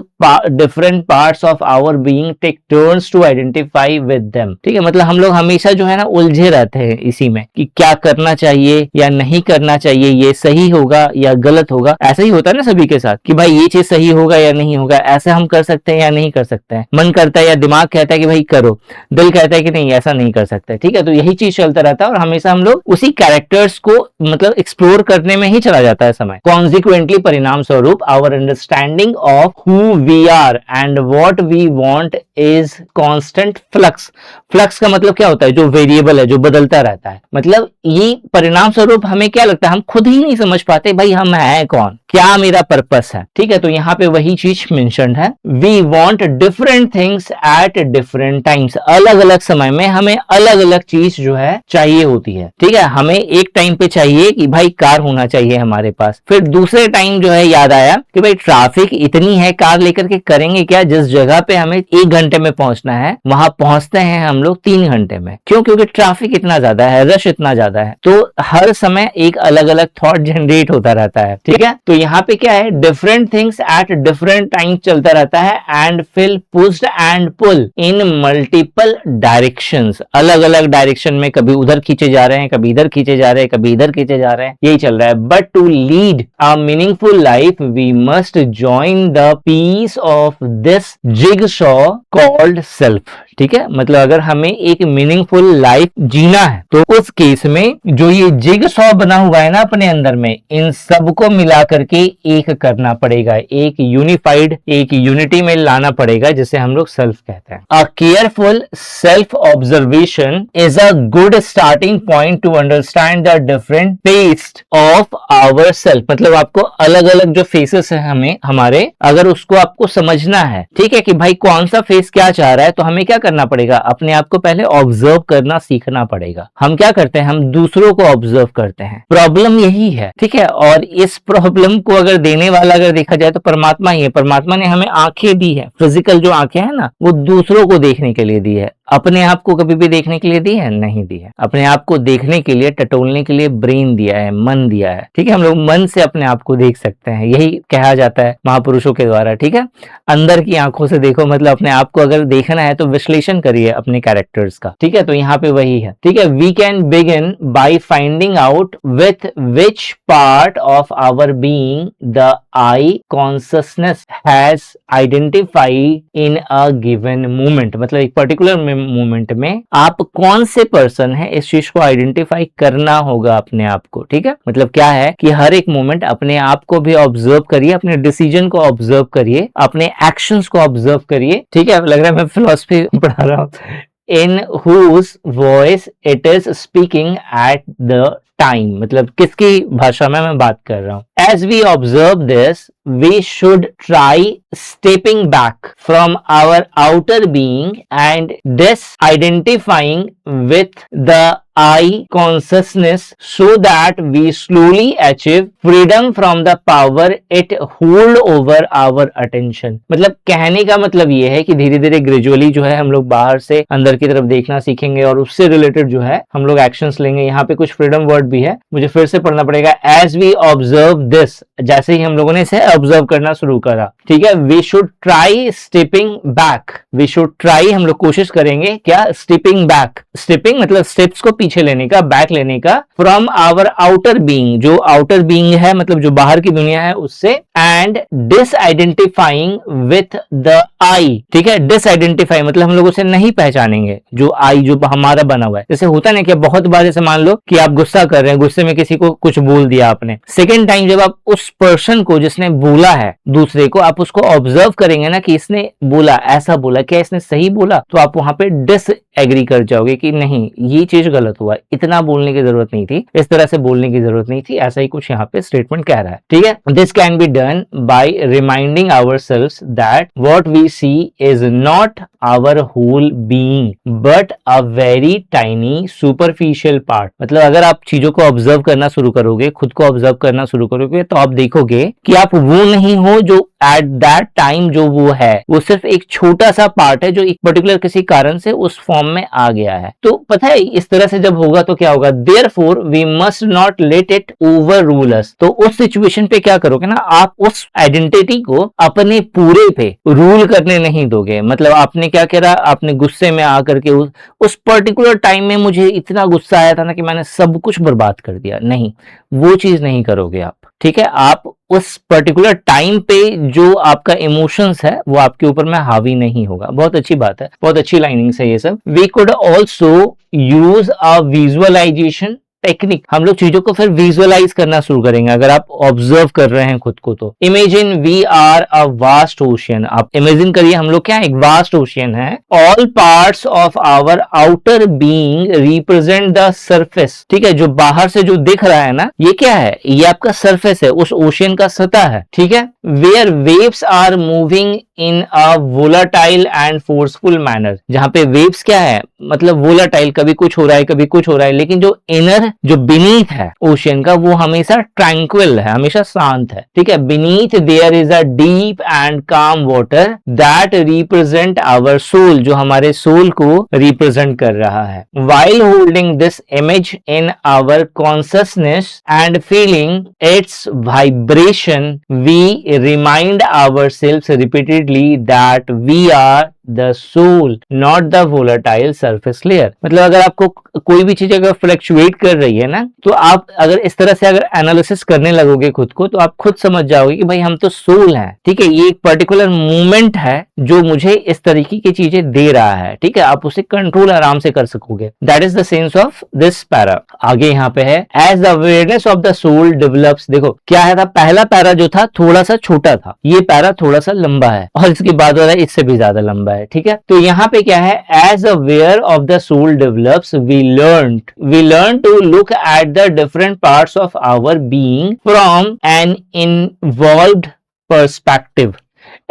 different parts of our being take turns to identify with them। ठीक है, मतलब हम लोग हमेशा जो है ना उलझे रहते हैं इसी में कि क्या करना चाहिए या नहीं करना चाहिए, ये सही होगा या गलत होगा। ऐसा ही होता है ना सभी के साथ कि भाई ये चीज सही होगा या नहीं होगा, ऐसा हम कर सकते हैं या नहीं कर सकते हैं, मन करता है या दिमाग कहता है कि भाई करो, दिल कहता है कि नहीं ऐसा नहीं कर सकते। ठीक है, तो यही चीज चलता रहता है और हमेशा हम लोग उसी कैरेक्टर्स को मतलब एक्सप्लोर करने में ही चला जाता है समय। कॉन्सिक्वेंटली परिणाम स्वरूप our understanding of who we are and what we want is constant flux. Flux का मतलब क्या होता है, जो वेरिएबल है, जो बदलता रहता है। मतलब ये परिणाम स्वरूप हमें क्या लगता है, हम खुद ही नहीं समझ पाते भाई हम हैं कौन, क्या मेरा पर्पस है। ठीक है, तो यहाँ पे वही चीज मेंशन्ड है, we want different things at different times. अलग अलग समय में हमें अलग अलग चीज जो है चाहिए होती है। ठीक है, हमें एक टाइम पे चाहिए कि भाई कार होना चाहिए हमारे पास, फिर दूसरे टाइम जो है याद आया कि भाई ट्रैफिक इतनी है, कार लेकर के करेंगे क्या, जिस जगह पे हमें 1 घंटे में पहुंचना है वहां पहुंचते हैं हम लोग 3 घंटे में। क्यों? क्योंकि ट्रैफिक इतना ज्यादा है, रश इतना ज्यादा है। तो हर समय एक अलग अलग थॉट जनरेट होता रहता है। ठीक है, तो यहाँ पे क्या है, different things at different time चलता रहता है and feel pushed and pull in multiple directions. अलग अलग डायरेक्शन में कभी उधर खींचे जा रहे हैं, कभी इधर खींचे जा रहे हैं, कभी इधर खींचे जा रहे हैं, यही चल रहा है। But to lead a meaningful life we must join the piece of this jigsaw called self. ठीक है, मतलब अगर हमें एक मीनिंगफुल लाइफ जीना है तो उस केस में जो ये जिगसॉ बना हुआ है ना अपने अंदर में, इन सबको मिला करके एक करना पड़ेगा, एक यूनिफाइड, एक यूनिटी में लाना पड़ेगा, जिसे हम लोग सेल्फ कहते हैं। A careful self observation is a good starting point to understand the different test of our self. मतलब आपको अलग अलग जो फेसेस है हमें हमारे, अगर उसको आपको समझना है, ठीक है, कि भाई कौन सा फेस क्या चाह रहा है, तो हमें क्या करना पड़ेगा, अपने आप को पहले ऑब्जर्व करना सीखना पड़ेगा। हम क्या करते हैं, हम दूसरों को ऑब्जर्व करते हैं। प्रॉब्लम यही है। ठीक है, और इस प्रॉब्लम को अगर देने वाला अगर देखा जाए तो परमात्मा ही है। परमात्मा ने हमें आंखें दी है, फिजिकल जो आंखें हैं ना, वो दूसरों को देखने के लिए दी है। अपने आप को कभी भी देखने के लिए दी है? नहीं दी है। अपने आप को देखने के लिए, टटोलने के लिए ब्रेन दिया है, मन दिया है। ठीक है, हम लोग मन से अपने आप को देख सकते हैं, यही कहा जाता है महापुरुषों के द्वारा। ठीक है, अंदर की आंखों से देखो, मतलब अपने आप को अगर देखना है तो विश्लेषण करिए अपने कैरेक्टर्स का। ठीक है, तो यहाँ पे वही है। ठीक है, we can begin by finding out with which part of our being the I consciousness has identified in a given moment. मतलब एक पर्टिकुलर मोमेंट में आप कौन से पर्सन है, इस चीज को आइडेंटिफाई करना होगा अपने आप को। ठीक है, मतलब क्या है कि हर एक मोमेंट अपने आप को भी ऑब्जर्व करिए, अपने डिसीजन को ऑब्जर्व करिए, अपने एक्शंस को ऑब्जर्व करिए। ठीक है, लग रहा है मैं फिलॉसफी पढ़ा रहा हूं। In whose voice it is speaking at the time, मतलब किसकी भाषा में मैं बात कर रहा हूं। As we observe this, we should try stepping back from our outer being and disidentifying with the I consciousness so that we slowly achieve freedom from the power it hold over our attention। मतलब कहने का मतलब ये है कि धीरे धीरे gradually जो है हम लोग बाहर से अंदर की तरफ देखना सीखेंगे और उससे रिलेटेड जो है हम लोग एक्शंस लेंगे। यहाँ पे कुछ फ्रीडम वर्ड भी है, मुझे फिर से पढ़ना पड़ेगा। As we observe this, जैसे ही हम लोगों ने इसे ऑब्जर्व करना शुरू करा, ठीक है, we should try stepping back. We should try, हम लोग कोशिश करेंगे क्या, स्टेपिंग बैक। स्टेपिंग मतलब स्टेप्स को पीछे लेने का, बैक लेने का, फ्रॉम आवर आउटर बीइंग, जो आउटर बीइंग है मतलब जो बाहर की दुनिया है उससे, and disidentifying with the I. ठीक है, डिसआइडेंटिफाई मतलब हम लोग उसे नहीं पहचानेंगे, जो आई जो हमारा बना हुआ है। जैसे होता है ना कि बहुत बार जैसे मान लो कि आप गुस्सा कर रहे हैं, गुस्से में किसी को कुछ बोल दिया आपने, सेकेंड टाइम जब आप उस पर्सन को जिसने बोला है दूसरे को, आप उसको ऑब्जर्व करेंगे ना कि इसने बोला, ऐसा बोला, क्या इसने सही बोला, तो आप वहां पे डिस एग्री कर जाओगे कि नहीं ये चीज गलत हुआ, इतना बोलने की जरूरत नहीं थी, इस तरह से बोलने की जरूरत नहीं थी। ऐसा ही कुछ यहाँ पे स्टेटमेंट कह रहा है। ठीक है, this can be done by reminding ourselves that what we see is not our whole being but a very tiny superficial part. मतलब अगर आप चीजों चीजों को ऑब्जर्व करना शुरू करोगे, खुद को ऑब्जर्व करना शुरू करोगे, तो आप देखोगे कि आप वो नहीं हो जो एट दैट टाइम जो वो है, वो सिर्फ एक छोटा सा पार्ट है जो एक पर्टिकुलर किसी कारण से उस फॉर्म में आ गया है। तो पता है इस तरह से जब होगा तो क्या होगा, therefore we must not let it overrule us. तो उस सिचुएशन पे क्या करोगे ना, आप उस आइडेंटिटी को अपने पूरे पे रूल करने नहीं दोगे। मतलब आपने क्या करा, आपने गुस्से में आकर के उस पर्टिकुलर टाइम में मुझे इतना गुस्सा आया था ना कि मैंने सब कुछ बर्बाद कर दिया, नहीं, वो चीज नहीं करोगे आप। ठीक है, आप उस पर्टिकुलर टाइम पे जो आपका इमोशंस है वो आपके ऊपर में हावी नहीं होगा। बहुत अच्छी बात है, बहुत अच्छी लाइनिंग्स है ये सब। We could also use a visualisation technique. हम लोग चीजों को फिर विजुअलाइज करना शुरू करेंगे। अगर आप ऑब्जर्व कर रहे हैं खुद को तो imagine we are a vast ocean. आप इमेजिन करिए हम लोग क्या है, एक वास्ट ओशियन है। All parts of our outer being represent the surface. ठीक है, जो बाहर से जो दिख रहा है ना, ये क्या है, ये आपका सरफेस है, उस ओशियन का सतह है। ठीक है, where waves are moving in a volatile and forceful manner. जहां पे वेव्स क्या है, मतलब वोलाटाइल, कभी कुछ हो रहा है कभी कुछ हो रहा है, लेकिन जो इनर जो बीनीथ है ओशियन का वो हमेशा ट्रैंक्विल है, हमेशा शांत है। ठीक है, beneath there is a deep and calm water that represent our soul, जो हमारे सोल को रिप्रेजेंट कर रहा है। While holding this image in our consciousness and feeling its vibration, we remind our self repeatedly that we are the soul, not the volatile surface layer. मतलब अगर आपको कोई भी चीज अगर फ्लक्चुएट कर रही है ना, तो आप अगर इस तरह से अगर एनालिसिस करने लगोगे खुद को, तो आप खुद समझ जाओगे कि भाई हम तो सोल हैं। ठीक है, ये एक पर्टिकुलर मूवमेंट है जो मुझे इस तरीके की चीजें दे रहा है। ठीक है, आप उसे कंट्रोल आराम से कर सकोगे। That is the sense of this para. आगे यहाँ पे है as the awareness of the soul develops. देखो क्या है था, पहला पैरा जो था थोड़ा सा छोटा था, ये पैरा थोड़ा सा लंबा है, और इसके बाद वाला इससे भी ज्यादा लंबा है। ठीक है, तो यहाँ पे क्या है, as aware of the soul develops we learn to look at the different parts of our being from an involved perspective.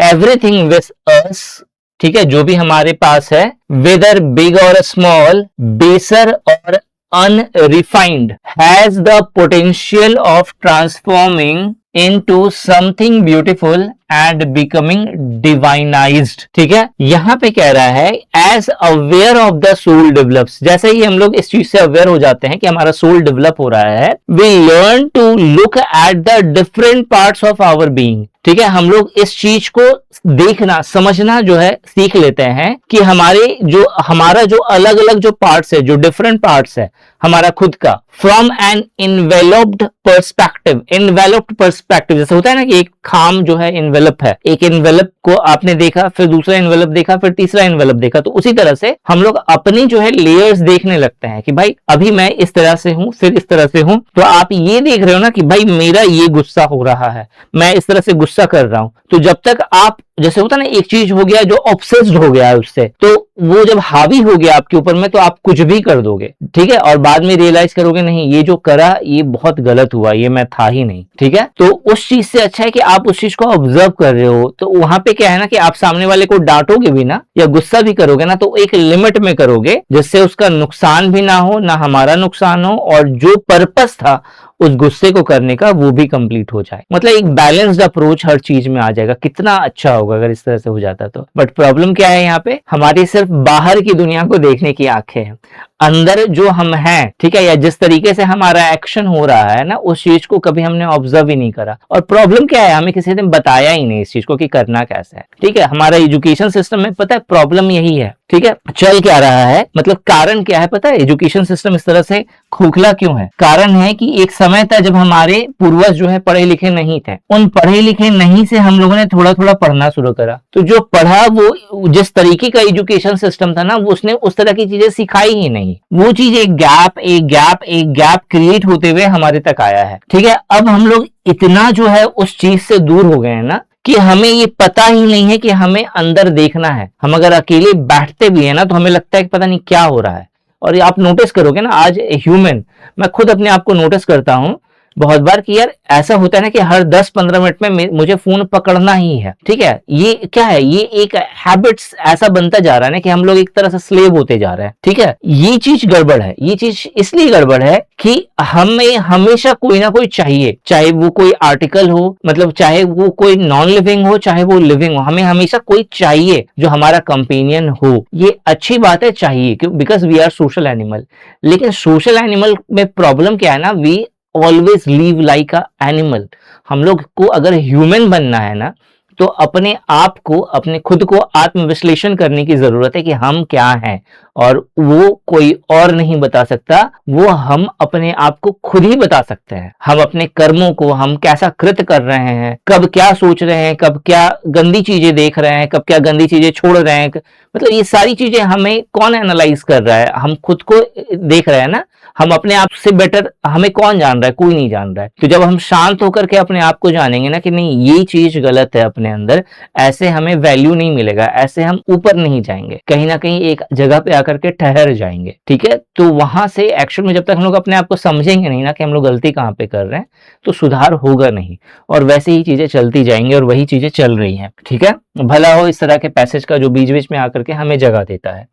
Everything with us, ठीक है, जो भी हमारे पास है, वेदर बिग और स्मॉल, बेसर और unrefined, has the potential of transforming into something beautiful and becoming divinized। ठीक है, यहां पे कह रहा है as aware of the soul develops। जैसे ही हम लोग इस चीज से अवेयर हो जाते हैं कि हमारा सोल डेवलप हो रहा है, we learn to look at the different parts of our being। ठीक है, हम लोग इस चीज को देखना समझना जो है सीख लेते हैं कि हमारा जो अलग अलग जो पार्ट्स है, जो डिफरेंट पार्ट्स है हमारा खुद का, from an enveloped perspective. Enveloped perspective जैसे होता है ना कि एक खाम जो है इन्वेलप है, एक इन्वेलप को आपने देखा, फिर दूसरा इन्वेलप देखा, फिर तीसरा इन्वेलप देखा, तो उसी तरह से हम लोग अपनी जो है लेयर्स देखने लगते हैं कि भाई अभी मैं इस तरह से हूं, फिर इस तरह से हूं। तो आप ये देख रहे हो ना कि भाई मेरा ये गुस्सा हो रहा है, मैं इस तरह से गुस्सा कर रहा हूं। तो जब तक आप, जैसे होता है ना, एक चीज हो गया जो ऑब्सेस्ड हो गया है उससे, तो वो जब हावी हो गया आपके ऊपर में, तो आप कुछ भी कर दोगे। ठीक है, और बाद में रियलाइज करोगे नहीं, ये जो करा ये बहुत गलत हुआ, ये मैं था ही नहीं। ठीक है, तो उस चीज से अच्छा है कि आप उस चीज को ऑब्जर्व कर रहे हो। तो वहां पे क्या है ना कि आप सामने वाले को डांटोगे भी ना या गुस्सा भी करोगे ना, तो एक लिमिट में करोगे, जिससे उसका नुकसान भी ना हो, ना हमारा नुकसान हो, और जो पर्पस था उस गुस्से को करने का वो भी कंप्लीट हो जाए। मतलब एक बैलेंस्ड अप्रोच हर चीज में आ जाएगा। कितना अच्छा होगा अगर इस तरह से हो जाता तो। बट प्रॉब्लम क्या है, यहाँ पे हमारी सिर्फ बाहर की दुनिया को देखने की आंखें हैं, अंदर जो हम हैं, ठीक है, या जिस तरीके से हमारा एक्शन हो रहा है ना, उस चीज को कभी हमने ऑब्जर्व ही नहीं करा। और प्रॉब्लम क्या है, हमें किसी ने बताया ही नहीं इस चीज को कि करना कैसे है। ठीक है, हमारा एजुकेशन सिस्टम में पता है प्रॉब्लम यही है। ठीक है, चल क्या रहा है, मतलब कारण क्या है पता है, एजुकेशन सिस्टम इस तरह से खोखला क्यों है? कारण है कि एक समय था जब हमारे पूर्वज जो है पढ़े लिखे नहीं थे, उन पढ़े लिखे नहीं से हम लोगों ने थोड़ा थोड़ा पढ़ना शुरू करा। तो जो पढ़ा, वो जिस तरीके का एजुकेशन सिस्टम था ना, वो उसने उस तरह की चीजें सिखाई ही नहीं। वो चीज एक गैप क्रिएट होते हुए हमारे तक आया है। ठीक है, अब हम लोग इतना जो है उस चीज से दूर हो गए हैं ना कि हमें ये पता ही नहीं है कि हमें अंदर देखना है। हम अगर अकेले बैठते भी है ना, तो हमें लगता है कि पता नहीं क्या हो रहा है। और आप नोटिस करोगे ना, आज ह्यूमन, मैं खुद अपने आप को नोटिस करता हूं, बहुत बार कि यार ऐसा होता है ना कि हर 10-15 मिनट में मुझे फोन पकड़ना ही है, ठीक है। ये क्या है, ये एक हैबिट्स ऐसा बनता जा रहा है ना कि हम लोग एक तरह से स्लेव होते जा रहे हैं, ठीक है। ये चीज गड़बड़ है, ये चीज इसलिए गड़बड़ है कि हमें हमेशा कोई ना कोई चाहिए, चाहे वो कोई आर्टिकल हो, मतलब चाहे वो कोई नॉन लिविंग हो, चाहे वो लिविंग हो, हमें हमेशा कोई चाहिए जो हमारा कंपेनियन हो। ये अच्छी बात है, चाहिए, क्यों? Because we are social animal. लेकिन सोशल एनिमल में प्रॉब्लम क्या है ना, we always live like a animal. हम लोग को अगर ह्यूमन बनना है ना, तो अपने आप को, अपने खुद को आत्मविश्लेषण करने की जरूरत है कि हम क्या हैं, और वो कोई और नहीं बता सकता, वो हम अपने आप को खुद ही बता सकते हैं। हम अपने कर्मों को, हम कैसा कृत कर रहे हैं, कब क्या सोच रहे हैं, कब क्या गंदी चीजें देख रहे हैं, कब क्या गंदी चीजें छोड़ रहे हैं, मतलब ये सारी चीजें हमें कौन एनालाइज कर रहा है? हम खुद को देख रहे हैं ना। हम अपने आप से बेटर हमें कौन जान रहा है? कोई नहीं जान रहा है। तो जब हम शांत होकर के अपने आप को जानेंगे ना कि नहीं, ये चीज गलत है अपने अंदर, ऐसे हमें वैल्यू नहीं मिलेगा, ऐसे हम ऊपर नहीं जाएंगे, कहीं ना कहीं एक जगह पे आकर के ठहर जाएंगे, ठीक है। तो वहां से एक्शन में जब तक हम लोग अपने आप को समझेंगे नहीं ना कि हम लोग गलती कहाँ पे कर रहे हैं, तो सुधार होगा नहीं, और वैसे ही चीजें चलती जाएंगी, और वही चीजें चल रही हैं, ठीक है। भला हो इस तरह के पैसेज का जो बीच बीच में आकर के हमें जगह देता है,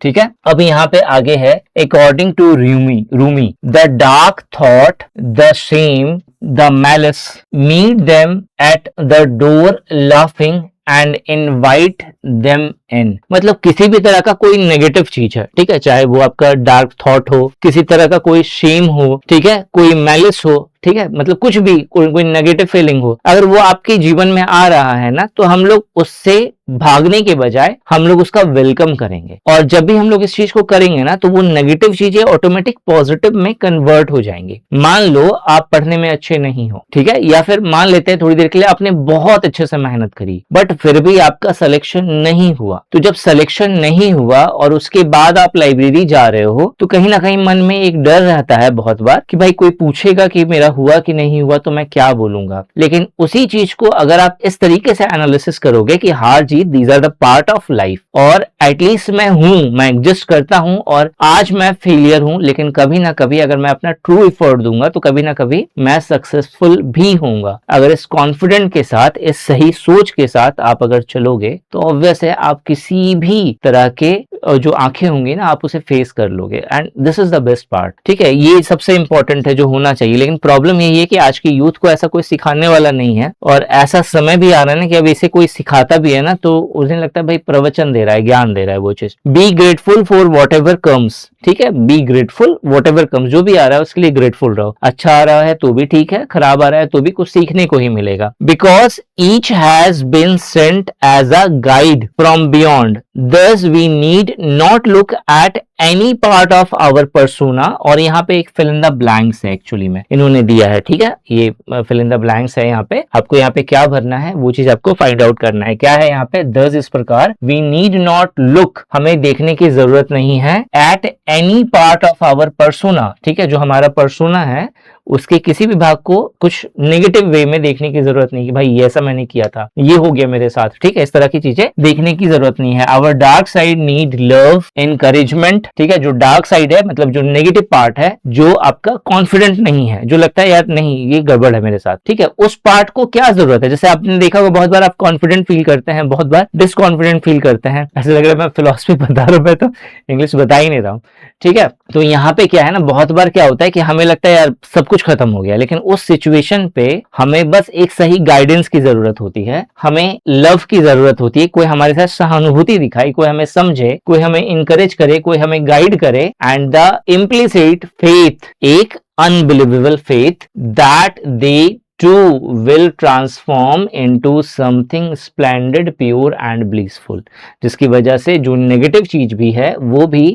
ठीक है। अब यहाँ पे आगे है, according to Rumi the dark thought, the shame, the malice meet them at the door laughing and invite them in. मतलब किसी भी तरह का कोई नेगेटिव चीज है, ठीक है, चाहे वो आपका डार्क थॉट हो, किसी तरह का कोई शेम हो, ठीक है, कोई मैलिस हो, ठीक है, मतलब कुछ भी, कोई नेगेटिव फीलिंग हो, अगर वो आपके जीवन में आ रहा है ना, तो हम लोग उससे भागने के बजाय हम लोग उसका वेलकम करेंगे। और जब भी हम लोग इस चीज को करेंगे ना, तो वो नेगेटिव चीजें ऑटोमेटिक पॉजिटिव में कन्वर्ट हो जाएंगी। मान लो आप पढ़ने में अच्छे नहीं हो, ठीक है, या फिर मान लेते हैं थोड़ी देर के लिए आपने बहुत अच्छे से मेहनत करी, बट फिर भी आपका सिलेक्शन नहीं हुआ। तो जब सिलेक्शन नहीं हुआ और उसके बाद आप लाइब्रेरी जा रहे हो, तो कहीं ना कहीं मन में एक डर रहता है बहुत बार कि भाई कोई पूछेगा कि मेरा हुआ कि नहीं हुआ, तो मैं क्या बोलूंगा। लेकिन उसी चीज को अगर आप इस तरीके से एनालिसिस करोगे कि हार जीत, these are the part of life, और एटलीस्ट मैं हूं, मैं एग्जिस्ट करता हूं, और आज मैं फेलियर हूं, लेकिन कभी ना कभी अगर मैं अपना ट्रू एफर्ट दूंगा तो कभी ना कभी मैं सक्सेसफुल भी होऊंगा। अगर इस कॉन्फिडेंट के साथ, इस सही सोच के साथ आप अगर चलोगे, तो ऑब्वियस है आप किसी भी तरह के जो आंखें होंगी ना, आप उसे फेस कर लोगे, and this is the best part, ठीक है। ये सबसे इंपॉर्टेंट है जो होना चाहिए। लेकिन प्रॉब्लम यही है कि आज की यूथ को ऐसा कोई सिखाने वाला नहीं है, और ऐसा समय भी आ रहा है ना कि अब इसे कोई सिखाता भी है ना, तो उसे लगता है भाई प्रवचन दे रहा है, ज्ञान दे रहा है वो चीज। Be grateful for what ever comes, ठीक है, be grateful what ever comes, जो भी आ रहा है उसके लिए ग्रेटफुल रहो। अच्छा आ रहा है तो भी ठीक है, खराब आ रहा है तो भी कुछ सीखने को ही मिलेगा। Because each has been sent as a guide from beyond, thus we need not look at any part of our persona। और यहाँ पे एक fill in the blanks है, एक्चुअली में इन्होंने दिया है, ठीक है, ये fill in the blanks है। यहाँ पे आपको यहाँ पे क्या भरना है, वो चीज आपको फाइंड आउट करना है। क्या है यहाँ पे, thus इस प्रकार, we need not look, हमें देखने की जरूरत नहीं है, at any part of our persona, ठीक है, जो हमारा persona है उसके किसी भी भाग को कुछ नेगेटिव वे में देखने की जरूरत नहीं कि भाई ये ऐसा मैंने किया था, ये हो गया मेरे साथ, ठीक है, इस तरह की चीजें देखने की जरूरत नहीं है। Our dark side need love, encouragement, ठीक है, जो डार्क साइड है, मतलब जो नेगेटिव पार्ट है, जो आपका कॉन्फिडेंट नहीं है, जो लगता है यार नहीं ये गड़बड़ है मेरे साथ, ठीक है, उस पार्ट को क्या जरूरत है। जैसे आपने देखा होगा बहुत बार आप कॉन्फिडेंट फील करते हैं, बहुत बार डिसकॉन्फिडेंट फील करते हैं। ऐसे लग रहा है मैं फिलॉसफी बता रहा हूं, मैं तो इंग्लिश बता ही नहीं रहा हूं, ठीक है। तो यहाँ पे क्या है ना, बहुत बार क्या होता है कि हमें लगता है यार सब कुछ खत्म हो गया, लेकिन उस सिचुएशन पे हमें बस एक सही गाइडेंस की जरूरत होती है, हमें लव की जरूरत होती है, कोई हमारे साथ सहानुभूति दिखाए, कोई हमें समझे, कोई हमें इंकरेज करे, कोई हमें गाइड करे। एंड द इम्प्लिसिट फेथ, एक unbelievable faith, that they too will transform into something splendid, pure and blissful, जिसकी वजह से जो नेगेटिव चीज भी है वो भी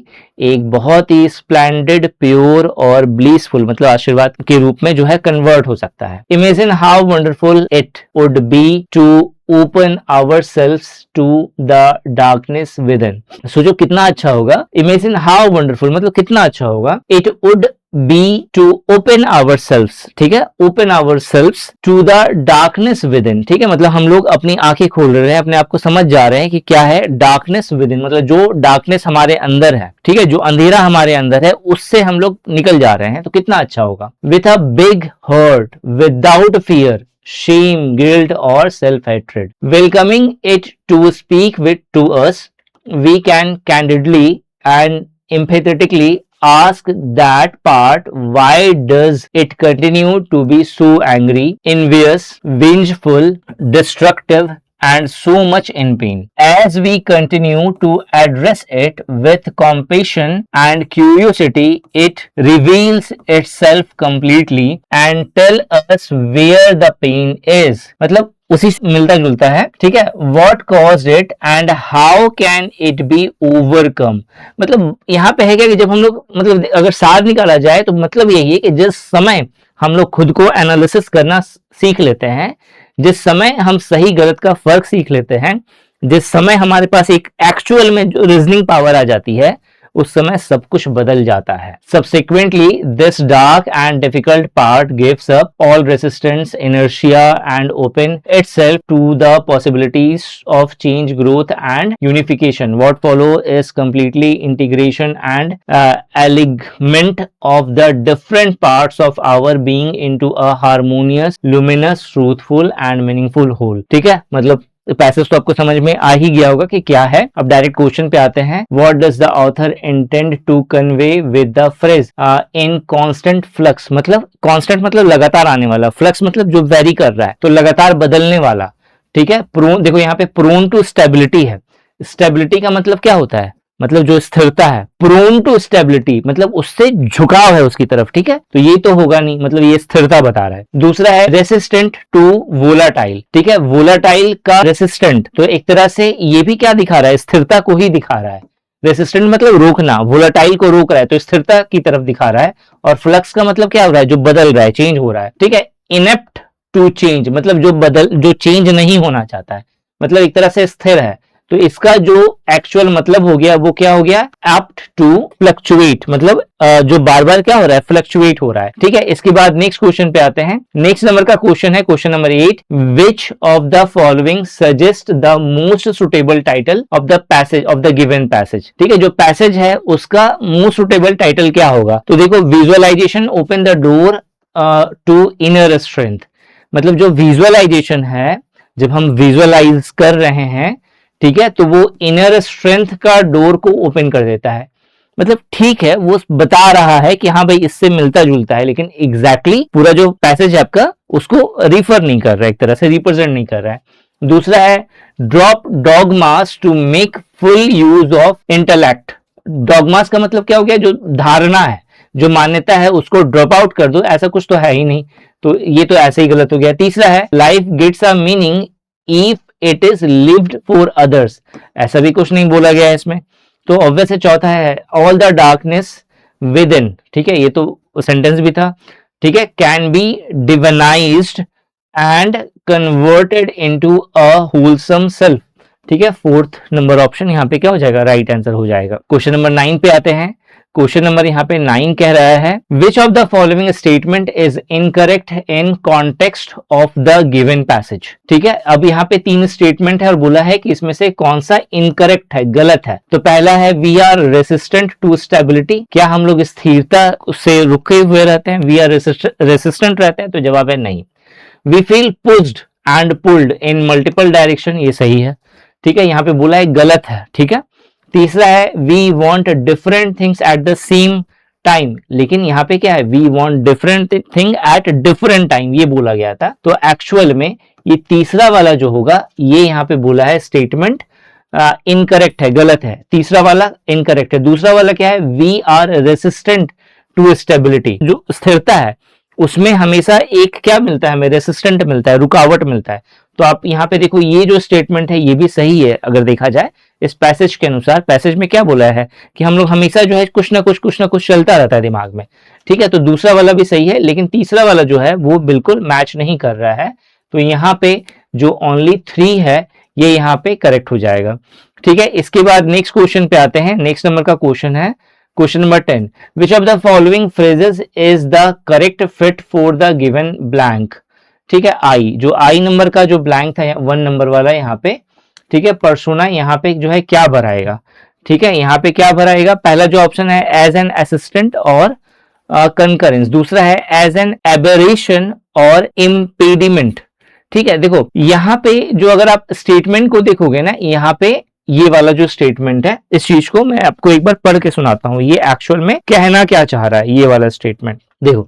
एक बहुत ही स्प्लेंडेड, प्योर और ब्लीसफुल, मतलब आशीर्वाद के रूप में जो है कन्वर्ट हो सकता है। Imagine how wonderful it would be to open ourselves to the darkness within. सोचो कितना अच्छा होगा, imagine how wonderful, मतलब कितना अच्छा होगा. It would be to open ourselves, ठीक है, open ourselves to the darkness within, ठीक है, मतलब हम लोग अपनी आंखें खोल रहे हैं, अपने आप को समझ जा रहे हैं कि क्या है darkness within, मतलब जो darkness हमारे अंदर है, ठीक है, जो अंधेरा हमारे अंदर है उससे हम लोग निकल जा रहे हैं, तो कितना अच्छा होगा. With a big heart, without fear, shame, guilt or self-hatred, welcoming it to speak with to us, we can candidly and empathetically ask that part, why does it continue to be so angry, envious, vengeful, destructive and so much in pain? As we continue to address it with compassion and curiosity, it reveals itself completely and tell us where the pain is. मतलब उसी से मिलता जुलता है, ठीक है. What caused it and how can it be overcome? मतलब यहाँ पे है क्या कि जब हम लोग, मतलब अगर सार निकाला जाए तो मतलब यही है कि जिस समय हम लोग खुद को एनालिसिस करना सीख लेते हैं, जिस समय हम सही गलत का फर्क सीख लेते हैं, जिस समय हमारे पास एक एक्चुअल में जो रीजनिंग पावर आ जाती है, उस समय सब कुछ बदल जाता है. Subsequently, this dark and difficult part gives up all resistance, inertia and open itself to the possibilities of change, growth and unification. What follow is completely integration and alignment of the different parts of our being into a harmonious, luminous, truthful and meaningful whole. ठीक है, मतलब passage तो आपको समझ में आ ही गया होगा कि क्या है. अब डायरेक्ट क्वेश्चन पे आते हैं. What does the author intend to convey with the phrase in constant flux? मतलब कांस्टेंट मतलब लगातार आने वाला, फ्लक्स मतलब जो वेरी कर रहा है, तो लगातार बदलने वाला, ठीक है. प्रोन, देखो यहाँ पे प्रोन टू स्टेबिलिटी है. स्टेबिलिटी का मतलब क्या होता है, मतलब जो स्थिरता है. प्रोन टू स्टेबिलिटी मतलब उससे झुकाव है उसकी तरफ, ठीक है, तो ये तो होगा नहीं, मतलब ये स्थिरता बता रहा है. दूसरा है रेसिस्टेंट टू वोलाटाइल, ठीक है, वोलाटाइल का रेसिस्टेंट, तो एक तरह से ये भी क्या दिखा रहा है, स्थिरता को ही दिखा रहा है. रेसिस्टेंट मतलब रोकना, वोलाटाइल को रोक रहा है, तो स्थिरता की तरफ दिखा रहा है. और फ्लक्स का मतलब क्या हो रहा है, जो बदल रहा है, चेंज हो रहा है, ठीक है. इनेप्ट टू चेंज मतलब जो चेंज नहीं होना चाहता है, मतलब एक तरह से स्थिर है. तो इसका जो एक्चुअल मतलब हो गया वो क्या हो गया, एप्ट टू फ्लक्चुएट, मतलब जो बार बार क्या हो रहा है, फ्लक्चुएट हो रहा है, ठीक है. इसके बाद नेक्स्ट क्वेश्चन पे आते हैं. नेक्स्ट नंबर का क्वेश्चन है question number 8. Which of the following suggest the most suitable title of the passage of the given passage? ठीक है, जो पैसेज है उसका मोस्ट सुटेबल टाइटल क्या होगा? तो देखो, visualisation open the door to inner strength, मतलब जो विजुअलाइजेशन है, जब हम विजुअलाइज कर रहे हैं, ठीक है, तो वो इनर स्ट्रेंथ का डोर को ओपन कर देता है. मतलब ठीक है, वो बता रहा है कि हाँ भाई इससे मिलता जुलता है, लेकिन एग्जैक्टली पूरा जो पैसेज है आपका उसको रिफर नहीं कर रहा है, एक तरह से रिप्रेजेंट नहीं कर रहा है. दूसरा है drop dogmas to make full use of intellect. Dogmas का मतलब क्या हो गया, जो धारणा है, जो मान्यता है, उसको ड्रॉप आउट कर दो, ऐसा कुछ तो है ही नहीं, तो ये तो ऐसे ही गलत हो गया. तीसरा है life gets a meaning if it is lived for others, ऐसा भी कुछ नहीं बोला गया है इसमें, तो ऑब्वियस है. चौथा है all the darkness within, ठीक है, ये तो सेंटेंस भी था, ठीक है, can be divinized and converted into a wholesome self, ठीक है. फोर्थ नंबर ऑप्शन यहाँ पे क्या हो जाएगा, राइट आंसर हो जाएगा. क्वेश्चन नंबर 9 पे आते हैं. क्वेश्चन नंबर यहाँ पे 9 कह रहा है which of the following statement is incorrect in context of the given passage. ठीक है, अब यहाँ पे 3 स्टेटमेंट है और बोला है कि इसमें से कौन सा इनकरेक्ट है, गलत है. तो पहला है we are resistant to stability, क्या हम लोग स्थिरता से रुके हुए रहते हैं, वी आर रेसिस्टेंट रहते हैं, तो जवाब है नहीं. We feel pushed and pulled in multiple direction, ये सही है, ठीक है, यहाँ पे बोला है गलत है, ठीक है. तीसरा है we want different things at the same time, लेकिन यहाँ पे क्या है, we want different thing at different time, ये बोला गया था. तो एक्चुअल में ये तीसरा वाला जो होगा, ये यहाँ पे बोला है स्टेटमेंट इनकरेक्ट है, गलत है. तीसरा वाला इनकरेक्ट है. दूसरा वाला क्या है, we are resistant to stability, जो स्थिरता है उसमें हमेशा एक क्या मिलता है, हमें रेसिस्टेंट मिलता है, रुकावट मिलता है. तो आप यहाँ पे देखो, ये जो स्टेटमेंट है ये भी सही है अगर देखा जाए इस पैसेज के अनुसार. पैसेज में क्या बोला है कि हम लोग हमेशा जो है कुछ ना कुछ चलता रहता है दिमाग में, ठीक है. तो दूसरा वाला भी सही है, लेकिन तीसरा वाला जो है वो बिल्कुल मैच नहीं कर रहा है तो यहाँ पे जो ओनली 3 है ये यहाँ पे करेक्ट हो जाएगा। ठीक है, इसके बाद नेक्स्ट क्वेश्चन पे आते हैं। नेक्स्ट नंबर का क्वेश्चन है question number 10, which of the following phrases is the correct fit for the given blank. ठीक है, आई, जो आई नंबर का जो ब्लैंक था 1 नंबर वाला यहाँ पे, ठीक है, पर्सोना यहाँ पे जो है क्या भराएगा। ठीक है, यहाँ पे क्या भराएगा, पहला जो ऑप्शन है एज एन असिस्टेंट और कंकरेंस, दूसरा है एज एन एबरेशन और इम्पेडिमेंट। ठीक है, देखो यहाँ पे जो अगर आप स्टेटमेंट को देखोगे ना, यहाँ पे ये वाला जो स्टेटमेंट है, इस चीज को मैं आपको एक बार पढ़ के सुनाता हूं, ये एक्चुअल में कहना क्या चाह रहा है। ये वाला स्टेटमेंट देखो,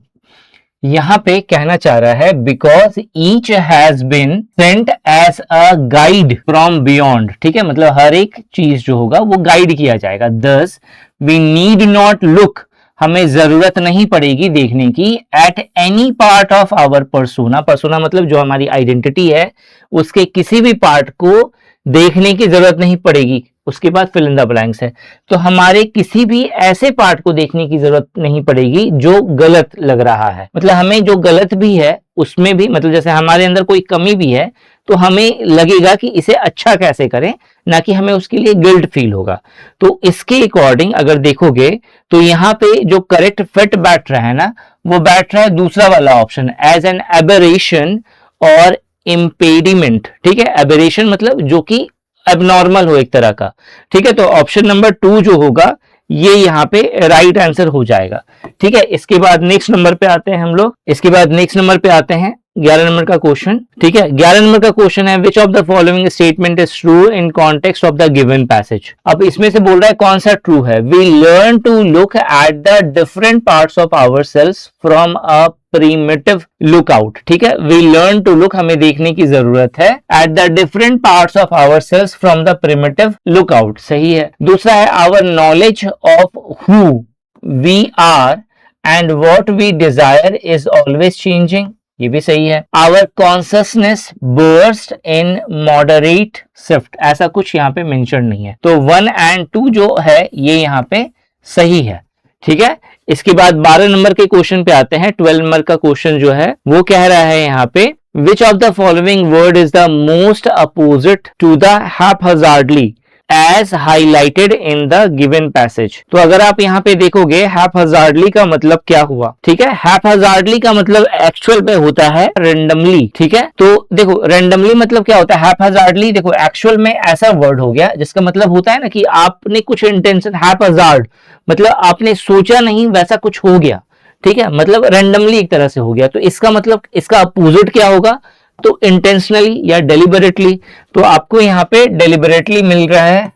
यहाँ पे कहना चाह रहा है because each has been sent as a guide from beyond. ठीक है, मतलब हर एक चीज जो होगा वो गाइड किया जाएगा। दस वी नीड नॉट लुक, हमें जरूरत नहीं पड़ेगी देखने की, at any part of our persona, persona मतलब जो हमारी आइडेंटिटी है उसके किसी भी पार्ट को देखने की जरूरत नहीं पड़ेगी। उसके बाद फिल इन द ब्लैंक्स है, तो हमारे किसी भी ऐसे पार्ट को देखने की जरूरत नहीं पड़ेगी जो गलत लग रहा है। मतलब हमें जो गलत भी है उसमें भी, मतलब जैसे हमारे अंदर कोई कमी भी है तो हमें लगेगा कि इसे अच्छा कैसे करें, ना कि हमें उसके लिए गिल्ट फील होगा। तो इसके अकॉर्डिंग अगर देखोगे तो यहाँ पे जो करेक्ट फिट बैठ रहा है ना, वो बैठ रहा है दूसरा वाला ऑप्शन, एज एन एबरेशन और इम्पेडिमेंट। ठीक है, एबरेशन मतलब जो कि एबनॉर्मल हो एक तरह का। ठीक है, तो ऑप्शन नंबर 2 जो होगा ये यहाँ पे राइट आंसर हो जाएगा। ठीक है, इसके बाद नेक्स्ट नंबर पे आते हैं हम लोग। इसके बाद नेक्स्ट नंबर पे आते हैं 11 नंबर का क्वेश्चन। ठीक है, 11 नंबर का क्वेश्चन है which of the following statement is true in context of the given passage. अब इसमें से बोल रहा है कौन सा ट्रू है। We learn to look at the different parts of ourselves from a primitive lookout. ठीक है, वी लर्न टू लुक, हमें देखने की जरूरत है, at the different parts of ourselves from the primitive lookout, सही है। दूसरा है our knowledge of who we are and what we desire is always changing, ये भी सही है। Our consciousness burst in moderate shift, ऐसा कुछ यहाँ पे मेंशन नहीं है, तो 1 एंड 2 जो है ये यहाँ पे सही है। ठीक है, इसके बाद 12 नंबर के क्वेश्चन पे आते हैं। 12 नंबर का क्वेश्चन जो है वो कह रहा है यहाँ पे which of the following word is the most opposite to the haphazardly as highlighted in the given passage. तो अगर आप यहाँ पे देखोगे हैपहजार्डली का मतलब क्या हुआ। ठीक है, हैपहजार्डली का मतलब एक्चुअल में होता है रेंडमली। ठीक है, तो देखो रेंडमली मतलब क्या होता है, हैपहजार्डली देखो एक्चुअल में ऐसा वर्ड हो गया जिसका मतलब होता है ना कि आपने कुछ इंटेंशन, हैपहजार्ड मतलब आपने सोचा नहीं वैसा कुछ हो गया। ठीक है, मतलब रेंडमली एक तरह से हो गया, तो इसका मतलब इसका अपोजिट क्या होगा, तो इंटेंशनली या डेलिबरेटली, तो आपको यहाँ पे डेलिबरेटली मिल रहा है।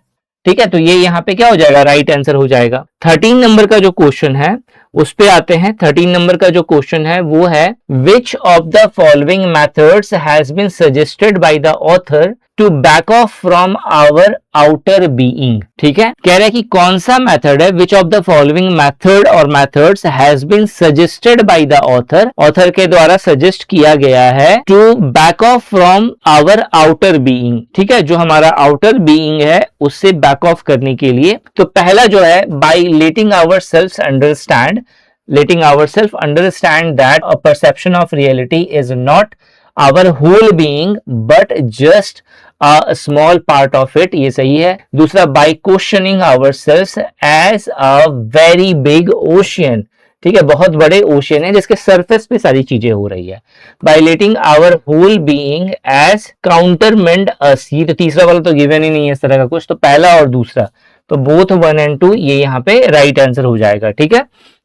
ठीक है, तो ये यहाँ पे क्या हो जाएगा, राइट आंसर हो जाएगा। 13 नंबर का जो क्वेश्चन है उस पे आते हैं। 13 नंबर का जो क्वेश्चन है वो है which of the following methods has been suggested by the author to back off from our outer being. ठीक है, कह रहा है कि कौन सा मेथड है, which of the following method और methods has been suggested by the author, author के द्वारा सजेस्ट किया गया है to back off from our outer being. ठीक है, जो हमारा आउटर बीइंग है उससे बैक ऑफ करने के लिए, तो पहला जो है by letting ourselves understand, letting ourselves understand that a perception of reality is not our whole being but just a small part of it, ये सही है। दूसरा by questioning ourselves as a very big ocean, ठीक है, बहुत बड़े ocean है जिसके सरफेस पे सारी चीजें हो रही है। By letting our whole being as काउंटरमेंट अस, ये तो तीसरा वाला तो गिवन ही नहीं है इस तरह का कुछ, तो पहला और दूसरा तो बोथ 1 एंड 2 ये यहाँ पे राइट आंसर हो जाएगा। ठीक है,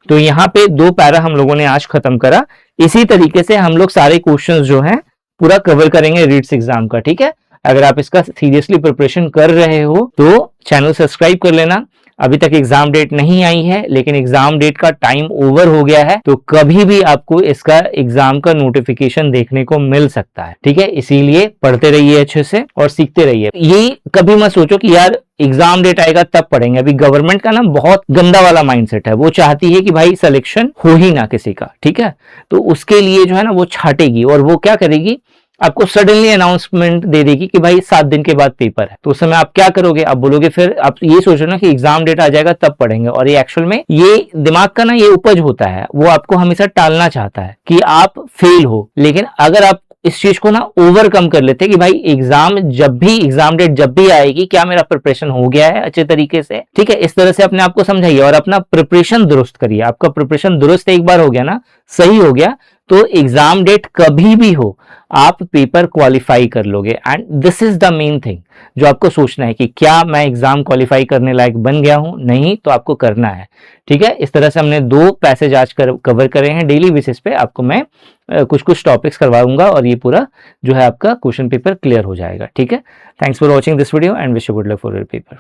तो यहाँ पे 2 पैरा हम लोगों ने आज खत्म करा। इसी तरीके से हम लोग सारे क्वेश्चंस जो हैं पूरा कवर करेंगे रीड्स एग्जाम का। ठीक है, अगर आप इसका सीरियसली प्रिपरेशन कर रहे हो तो चैनल सब्सक्राइब कर लेना। अभी तक एग्जाम डेट नहीं आई है लेकिन एग्जाम डेट का टाइम ओवर हो गया है, तो कभी भी आपको इसका एग्जाम का नोटिफिकेशन देखने को मिल सकता है। ठीक है, इसीलिए पढ़ते रहिए अच्छे से और सीखते रहिए। ये कभी मत सोचो कि यार एग्जाम डेट आएगा तब पढ़ेंगे। अभी गवर्नमेंट का ना बहुत गंदा वाला माइंडसेट है, वो चाहती है कि भाई सिलेक्शन हो ही ना किसी का। ठीक है, तो उसके लिए जो है ना वो छाटेगी और वो क्या करेगी, आपको सडनली अनाउंसमेंट दे देगी कि भाई 7 दिन के बाद पेपर है। तो उस समय आप क्या करोगे, आप बोलोगे, फिर आप ये सोचो ना कि एग्जाम डेट आ जाएगा तब पढ़ेंगे। और ये एक्चुअल में ये दिमाग का ना ये उपज होता है, वो आपको हमेशा टालना चाहता है कि आप फेल हो। लेकिन अगर आप इस चीज को ना ओवरकम कर लेते हैं कि भाई एग्जाम डेट जब भी आएगी, क्या मेरा प्रिपरेशन हो गया है अच्छे तरीके से, ठीक है। इस तरह से अपने आप को समझाइए और अपना प्रिपरेशन दुरुस्त करिए। आपका प्रिपरेशन दुरुस्त एक बार हो गया ना, सही हो गया, तो एग्जाम डेट कभी भी हो आप पेपर क्वालिफाई कर लोगे। And this is the main thing जो आपको सोचना है कि क्या मैं एग्जाम क्वालिफाई करने लायक बन गया हूं, नहीं तो आपको करना है, ठीक है। इस तरह से हमने 2 पैसेज आज कवर करे हैं। डेली बेसिस पे आपको मैं कुछ कुछ टॉपिक्स करवाऊंगा और ये पूरा जो है आपका क्वेश्चन पेपर क्लियर हो जाएगा, ठीक है। Thanks for watching this video and wish you good luck for your paper.